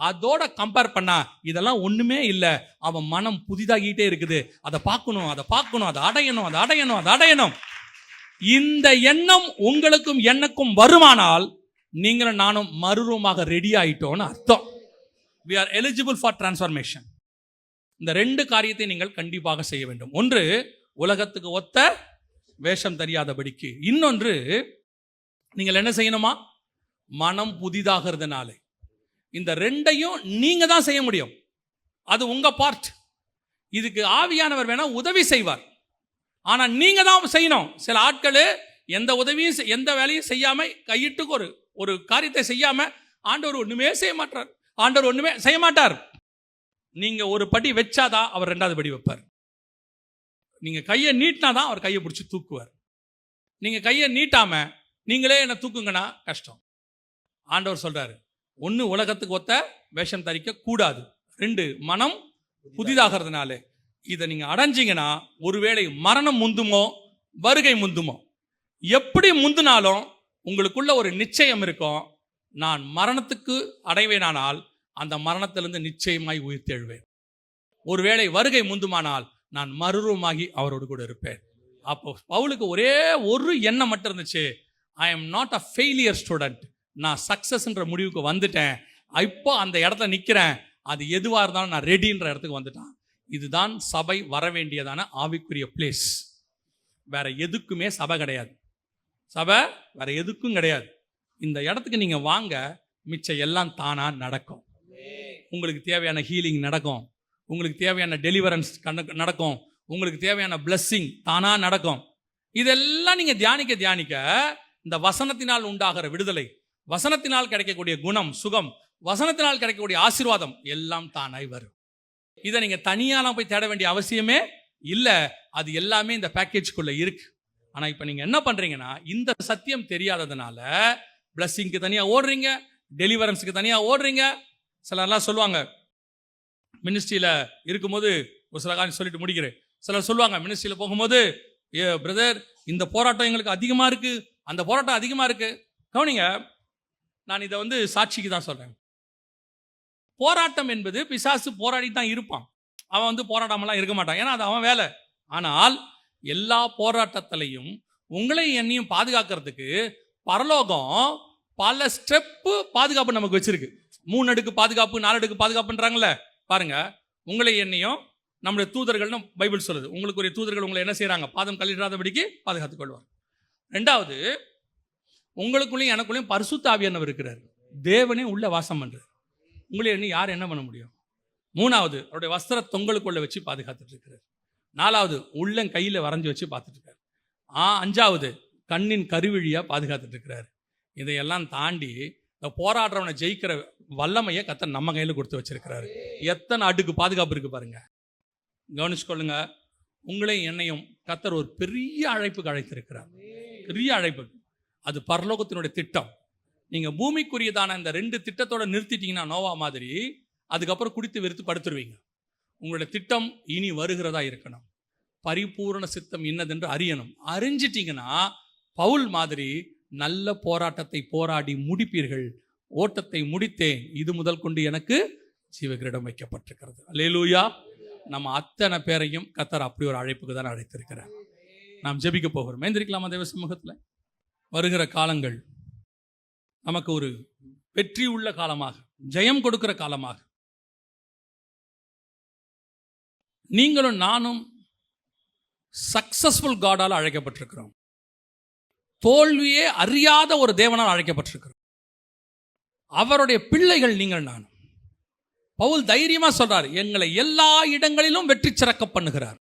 அதோட கம்பேர் பண்ணா இதெல்லாம் ஒண்ணுமே இல்ல. அவன் மனம் புதிதாகிட்டே இருக்குது. அதை பார்க்கணும், அதை அடையணும். இந்த எண்ணம் உங்களுக்கும் எனக்கும் வருமானால் நீங்களும் நானும் மறுரூபமாக ரெடி ஆயிட்டோம்னு அர்த்தம். we are eligible for transformation. இந்த ரெண்டு காரியத்தை நீங்கள் கண்டிப்பாக செய்ய வேண்டும். ஒன்று, உலகத்துக்கு ஒத்த வேஷம் தெரியாதபடிக்கு. இன்னொன்று, நீங்கள் என்ன செய்யணுமா, மனம் புதிதாகிறதுனால. இந்த ரெண்டையும் நீங்க தான் செய்ய முடியும். அது உங்க பார்ட். இதுக்கு ஆவியானவர் வேணா உதவி செய்வார், ஆனா நீங்க தான் செய்யணும். சில ஆட்கள் எந்த உதவியும் எந்த வேலையும் செய்யாம கையிட்டு ஒரு காரியத்தை செய்யாம ஆண்டவர் ஒண்ணுமே செய்ய மாட்டார். நீங்க ஒரு படி வச்சாதான் அவர் ரெண்டாவது படி வைப்பார். நீங்க கையை நீட்டினாதான் அவர் கையை பிடிச்சி தூக்குவார். நீங்க கையை நீட்டாம நீங்களே என்ன தூக்குங்கன்னா கஷ்டம். ஆண்டவர் சொல்றாரு, ஒன்னு உலகத்துக்கு ஒத்த வேஷம் தரிக்க கூடாது, ரெண்டு மனம் புதிதாகிறதுனால. இதை நீங்க அடைஞ்சிங்கன்னா ஒருவேளை மரணம் முந்துமோ வருகை முந்துமோ, எப்படி முந்தினாலும் உங்களுக்குள்ள ஒரு நிச்சயம் இருக்கும். நான் மரணத்துக்கு அடைவேனானால் அந்த மரணத்திலிருந்து நிச்சயமாய் உயிர்த்தெழுவேன். ஒருவேளை வருகை முந்துமானால் நான் மறுரூபமாகி அவரோடு கூட இருப்பேன். அப்போ பவுலுக்கு ஒரே ஒரு எண்ணம் மட்டும் இருந்துச்சு, I am not a failure student. நான் சக்சஸ்ன்ற முடிவுக்கு வந்துட்டேன். இப்போ அந்த இடத்துல நிற்கிறேன். அது எதுவாக இருந்தாலும் நான் ரெடின்ற இடத்துக்கு வந்துட்டான். இதுதான் சபை வர வேண்டியதான ஆவிக்குரிய பிளேஸ். வேற எதுக்குமே சபை கிடையாது. சபை வேற எதுக்கும் கிடையாது. இந்த இடத்துக்கு நீங்க வாங்க, மிச்சம் எல்லாம் தானா நடக்கும். உங்களுக்கு தேவையான ஹீலிங் நடக்கும், உங்களுக்கு தேவையான டெலிவரன்ஸ் நடக்கும், உங்களுக்கு தேவையான பிளஸ்ஸிங் தானா நடக்கும். இதெல்லாம் நீங்க தியானிக்க இந்த வசனத்தினால் உண்டாகிற விடுதலை, வசனத்தினால் கிடைக்கக்கூடிய குணம், சுகம், வசனத்தினால் கிடைக்கக்கூடிய ஆசீர்வாதம் எல்லாம் தானாய் வரும். இதை நீங்க தனியாலாம் போய் தேட வேண்டிய அவசியமே இல்லை. அது எல்லாமே இந்த பேக்கேஜ்குள்ள இருக்கு. ஆனா இப்ப நீங்க என்ன பண்றீங்கன்னா, இந்த சத்தியம் தெரியாததுனால பிளஸ்ஸிங்க்கு தனியா ஓடுறீங்க, டெலிவரன்ஸுக்கு தனியா ஓடுறீங்க. சிலர்லாம் சொல்லுவாங்க, மினிஸ்ட்ரியில இருக்கும்போது ஒரு சில காரியம் சொல்லிட்டு முடிக்கிறேன். சிலர் சொல்லுவாங்க, மினிஸ்ட்ரியில போகும்போது, பிரதர் இந்த போராட்டம் எங்களுக்கு அதிகமா இருக்கு, அந்த போராட்டம் அதிகமா இருக்கு. கவனிங்க, நான் இதை சாட்சிக்கு தான் சொல்றேன். போராட்டம் என்பது பிசாசு போராடி தான் இருப்பான். அவன் போராடாமலாம் இருக்க மாட்டான், ஏன்னா அது அவன் வேலை. ஆனால் எல்லா போராட்டத்திலையும் உங்களை என்னையும் பாதுகாக்கிறதுக்கு பரலோகம் பல ஸ்டெப்பு பாதுகாப்பு நமக்கு வச்சிருக்கு. 3 அடுக்கு பாதுகாப்பு, 4 அடுக்கு பாதுகாப்புன்றாங்கல்ல. பாருங்க, உங்களை என்னையும் நம்முடைய தூதர்கள்னு பைபிள் சொல்லுது. உங்களுக்குரிய தூதர்கள் உங்களை என்ன செய்யறாங்க, பாதம் கல்லிடாதபடிக்கு பாதுகாத்துக் கொள்வார். 2வது, உங்களுக்குள்ளேயும் எனக்குள்ளேயும் பரிசுத்த ஆவியானவர் இருக்கிறார். தேவனே உள்ள வாசம் பண்றார். உங்களை என்ன யார் என்ன பண்ண முடியும்? 3வது, அவருடைய வஸ்திர தொங்கலுக்குள்ள வச்சு பாதுகாத்துட்டு இருக்கிறார். 4வது, உள்ளம் கையில வரைஞ்சி வச்சு பார்த்துட்டு இருக்காரு. 5வது, கண்ணின் கருவிழியா பாதுகாத்துட்டு இருக்கிறார். இதையெல்லாம் தாண்டி இந்த போராடுறவனை ஜெயிக்கிற வல்லமையை கர்த்தர் நம்ம கையில கொடுத்து வச்சிருக்கிறாரு. எத்தனை அடுக்கு பாதுகாப்பு இருக்கு பாருங்க. கவனிச்சுக்கொள்ளுங்க. உங்களையும் என்னையும் கர்த்தர் ஒரு பெரிய அழைப்புக்கு அழைத்திருக்கிறார். பெரிய அழைப்பு. அது பரலோகத்தினுடைய திட்டம். நீங்க பூமிக்குரியதான இந்த 2 திட்டத்தோட நிறுத்திட்டீங்கன்னா நோவா மாதிரி, அதுக்கப்புறம் குடித்து வெறுத்து படுத்துருவீங்க. உங்களுடைய திட்டம் இனி வருகிறதா இருக்கணும். பரிபூரண சித்தம் இன்னதென்று அறியணும். அறிஞ்சிட்டீங்கன்னா பவுல் மாதிரி நல்ல போராட்டத்தை போராடி முடிப்பீர்கள். ஓட்டத்தை முடித்தேன், இது முதல் கொண்டு எனக்கு ஜீவகிரீடம் வைக்கப்பட்டிருக்கிறது. அல்லேலூயா. நம்ம அத்தனை பேரையும் கர்த்தர் அப்படி ஒரு அழைப்புக்கு தான் அழைத்திருக்கிறார். நாம் ஜெபிக்க போகிறோம். எந்திரிக்கலாமா தேவ சமூகத்தில்? வருகிற காலங்கள் நமக்கு ஒரு வெற்றி உள்ள காலமாக, ஜெயம் கொடுக்கிற காலமாக, நீங்களும் நானும் சக்சஸ்ஃபுல் காடால் அழைக்கப்பட்டிருக்கிறோம். தோல்வியே அறியாத ஒரு தேவனால் அழைக்கப்பட்டிருக்கிறோம். அவருடைய பிள்ளைகள் நீங்கள் நானும். பவுல் தைரியமா சொல்றார், எங்களை எல்லா இடங்களிலும் வெற்றி சிறக்க பண்ணுகிறார்.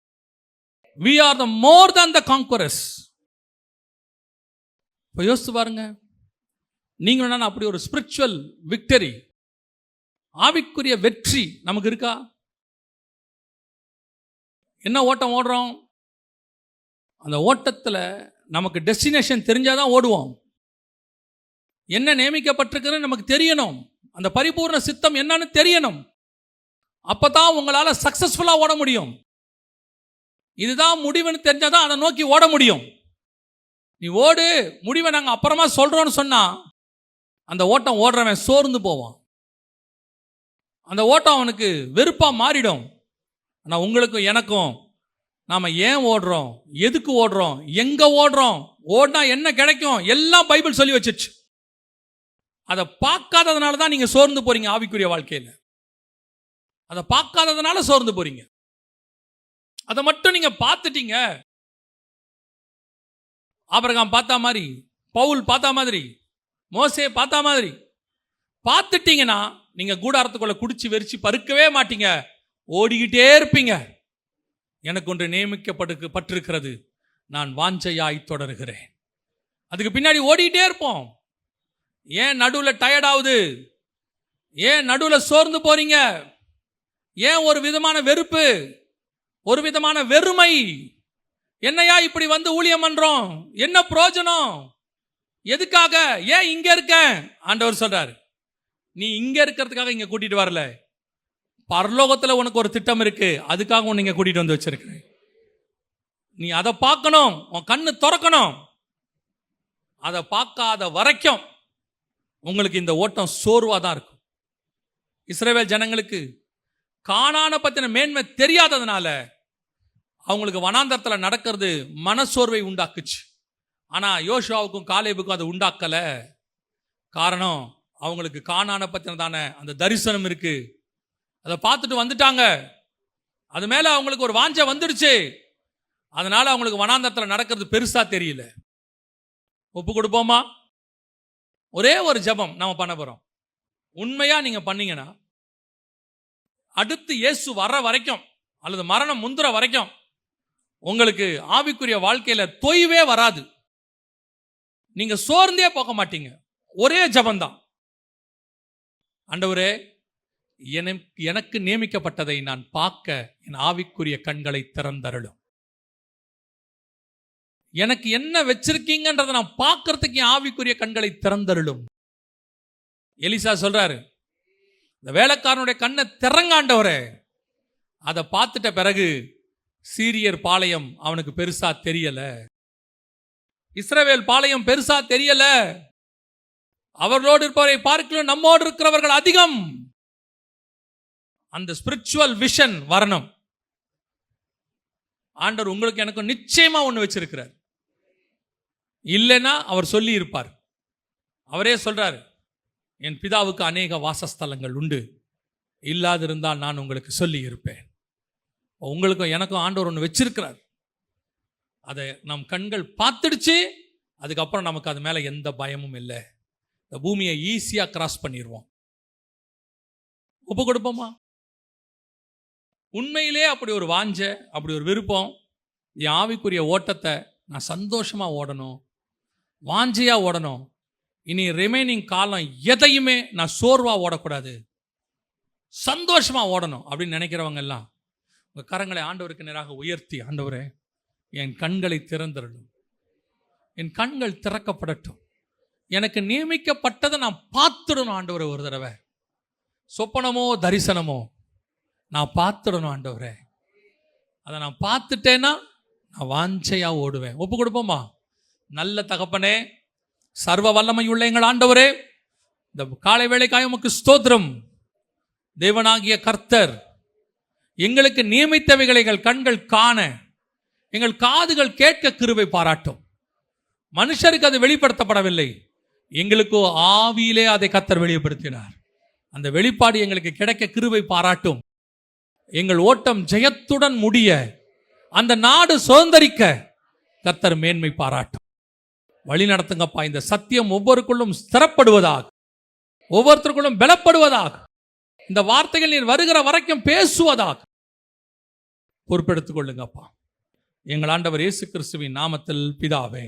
we are the more than the conquerors. இப்போ யோசித்து பாருங்க, நீங்களும் நான் அப்படி ஒரு ஸ்பிரிச்சுவல் விக்டரி, ஆவிக்குரிய வெற்றி நமக்கு இருக்கா? என்ன ஓட்டம் ஓடுறோம்? அந்த ஓட்டத்தில் நமக்கு டெஸ்டினேஷன் தெரிஞ்சாதான் ஓடுவோம். என்ன நியமிக்கப்பட்டிருக்குன்னு நமக்கு தெரியணும். அந்த பரிபூர்ண சித்தம் என்னன்னு தெரியணும். அப்பதான் உங்களால சக்சஸ்ஃபுல்லா ஓட முடியும். இதுதான் முடிவுன்னு தெரிஞ்சாதான் அதை நோக்கி ஓட முடியும். நீ ஓடு, முடிவை நாங்கள் அப்புறமா சொல்றோம்னு சொன்னா அந்த ஓட்டம் ஓடுறவன் சோர்ந்து போவான். அந்த ஓட்டம் அவனுக்கு வெறுப்பா மாறிடும். ஆனால் உங்களுக்கும் எனக்கும் நாம ஏன் ஓடுறோம், எதுக்கு ஓடுறோம், எங்க ஓடுறோம், ஓடினா என்ன கிடைக்கும், எல்லாம் பைபிள் சொல்லி வச்சிருச்சு. அதை பார்க்காததுனால தான் நீங்க சோர்ந்து போறீங்க. ஆவிக்குரிய வாழ்க்கையில் அதை பார்க்காததுனால சோர்ந்து போறீங்க. அதை மட்டும் நீங்க பார்த்துட்டீங்க, ஆபிரகாம் பார்த்தா மாதிரி, பவுல் பார்த்தா மாதிரி, மோசே பார்த்தா மாதிரி பார்த்துட்டீங்கன்னா நீங்க கூடாரத்துக்குள்ள குடிச்சு வெறிச்சு பருக்கவே மாட்டீங்க. ஓடிக்கிட்டே இருப்பீங்க. எனக்கு ஒன்று நியமிக்கப்பட்டிருக்கிறது, நான் வாஞ்சையாய் தொடருகிறேன். அதுக்கு பின்னாடி ஓடிக்கிட்டே இருப்போம். ஏன் நடுவில் டயர்ட் ஆகுது? ஏன் நடுவில் சோர்ந்து போறீங்க? ஏன் ஒரு விதமான வெறுப்பு, ஒரு விதமான வெறுமை? என்னையா இப்படி வந்து ஊழியம் பண்றோம், என்ன பிரயோஜனம், எதுக்காக, ஏன் இங்க இருக்க? ஆண்டவர் சொல்றாரு, நீ இங்க இருக்கிறதுக்காக இங்க கூட்டிட்டு வரல, பரலோகத்துல உனக்கு ஒரு திட்டம் இருக்கு, அதுக்காக உன்னை இங்க கூட்டிட்டு வந்து வச்சிருக்கிறேன். நீ அதை பார்க்கணும், உன் கண்ணு திறக்கணும். அதை பார்க்காத வரைக்கும் உங்களுக்கு இந்த ஓட்டம் சோர்வா தான் இருக்கும். இஸ்ரவேல் ஜனங்களுக்கு கானானை பத்தின மேன்மை தெரியாததுனால அவங்களுக்கு வனாந்தரத்தில் நடக்கிறது மனசோர்வை உண்டாக்குச்சு. ஆனா யோசுவாவுக்கும் காலேபுக்கும் அது உண்டாக்கல. காரணம், அவங்களுக்கு கானானை பத்தினதான அந்த தரிசனம் இருக்கு. அதை பார்த்துட்டு வந்துட்டாங்க. அது மேல அவங்களுக்கு ஒரு வாஞ்சை வந்துடுச்சு. அதனால அவங்களுக்கு வனாந்தரத்தில் நடக்கிறது பெருசா தெரியல. ஒப்பு கொடுப்போமா? ஒரே ஒரு ஜெபம் நம்ம பண்ண போறோம். உண்மையா நீங்க பண்ணீங்கன்னா அடுத்து இயேசு வர்ற வரைக்கும் அல்லது மரணம் முந்துற வரைக்கும் உங்களுக்கு ஆவிக்குரிய வாழ்க்கையில தொய்வே வராது. நீங்க சோர்ந்தே போக மாட்டீங்க. ஒரே ஜெபம்தான். ஆண்டவரே, எனக்கு நியமிக்கப்பட்டதை நான் பார்க்க என் ஆவிக்குரிய கண்களை திறந்தருளும். எனக்கு என்ன வச்சிருக்கீங்கன்றதை நான் பார்க்கறதுக்கு என் ஆவிக்குரிய கண்களை திறந்தருளும். எலிசா சொல்றாரு, இந்த வேலைக்காரனுடைய கண்ணை திறங்காண்டவரே. அதை பார்த்துட்ட பிறகு சீரியர் பாளையம் அவனுக்கு பெருசா தெரியல, இஸ்ரவேல் பாளையம் பெருசா தெரியல. அவர்களோடு இருப்பவரை பார்க்கலாம் நம்மோடு இருக்கிறவர்கள் அதிகம். அந்த ஸ்பிரிச்சுவல் விஷன் வரணும். ஆண்டவர் உங்களுக்கு எனக்கு நிச்சயமா ஒண்ணு வச்சிருக்கிறார். இல்லைன்னா அவர் சொல்லி இருப்பார். அவரே சொல்றாரு, என் பிதாவுக்கு அநேக வாசஸ்தலங்கள் உண்டு, இல்லாதிருந்தால் நான் உங்களுக்கு சொல்லி இருப்பேன். உங்களுக்கும் எனக்கும் ஆண்டவர் ஒன்று வச்சிருக்கிறார். அதை நம் கண்கள் பார்த்துடுச்சு. அதுக்கப்புறம் நமக்கு அது மேலே எந்த பயமும் இல்லை. இந்த பூமியை ஈஸியாக கிராஸ் பண்ணிடுவோம். ஒப்பு கொடுப்போமா? உண்மையிலே அப்படி ஒரு வாஞ்ச, அப்படி ஒரு விருப்பம், என் ஆவிக்குரிய ஓட்டத்தை நான் சந்தோஷமா ஓடணும், வாஞ்சையா ஓடணும். இனி ரிமைனிங் காலம் எதையுமே நான் சோர்வா ஓடக்கூடாது, சந்தோஷமா ஓடணும் அப்படின்னு நினைக்கிறவங்க எல்லாம் உங்க கரங்களை ஆண்டவருக்கு நேராக உயர்த்தி, ஆண்டவரே என் கண்களை திறந்தருளும், என் கண்கள் திறக்கப்படட்டும், எனக்கு நியமிக்கப்பட்டதை நான் பார்த்துடணும் ஆண்டவரே. ஒரு தடவை சொப்பனமோ தரிசனமோ நான் பார்த்துடணும் ஆண்டவரே. அதை நான் பார்த்துட்டேன்னா நான் வாஞ்சையா ஓடுவேன். ஒப்பு கொடுப்போமா? நல்ல தகப்பனே, சர்வ வல்லமையுள்ள எங்கள் ஆண்டவரே, இந்த காலை வேளைக்காய் உமக்கு ஸ்தோத்திரம். தேவனாகிய கர்த்தர் எங்களுக்கு நியமித்தவைகளை எங்கள் கண்கள் காண, எங்கள் காதுகள் கேட்க கிருபை பாராட்டும். மனுஷருக்கு அது வெளிப்படுத்தப்படவில்லை, எங்களுக்கோ ஆவியிலே அதை கர்த்தர் வெளிப்படுத்தினார். அந்த வெளிப்பாடு எங்களுக்கு கிடைக்க கிருபை பாராட்டும். எங்கள் ஓட்டம் ஜெயத்துடன் முடிய, அந்த நாடு சுதந்தரிக்க கர்த்தர் மேன்மை பாராட்டும். வழி நடத்துங்கப்பா. இந்த சத்தியம் ஒவ்வொருக்குள்ளும் ஸ்திரப்படுவதாக, ஒவ்வொருத்தருக்குள்ளும் பலப்படுவதாக. இந்த வார்த்தைகள் நீர் வருகிற வரைக்கும் பேசுவதாக பொறுப்பெடுத்துக் கொள்ளுங்கப்பா. எங்கள் ஆண்டவர் இயேசு கிறிஸ்துவின் நாமத்தில் பிதாவே.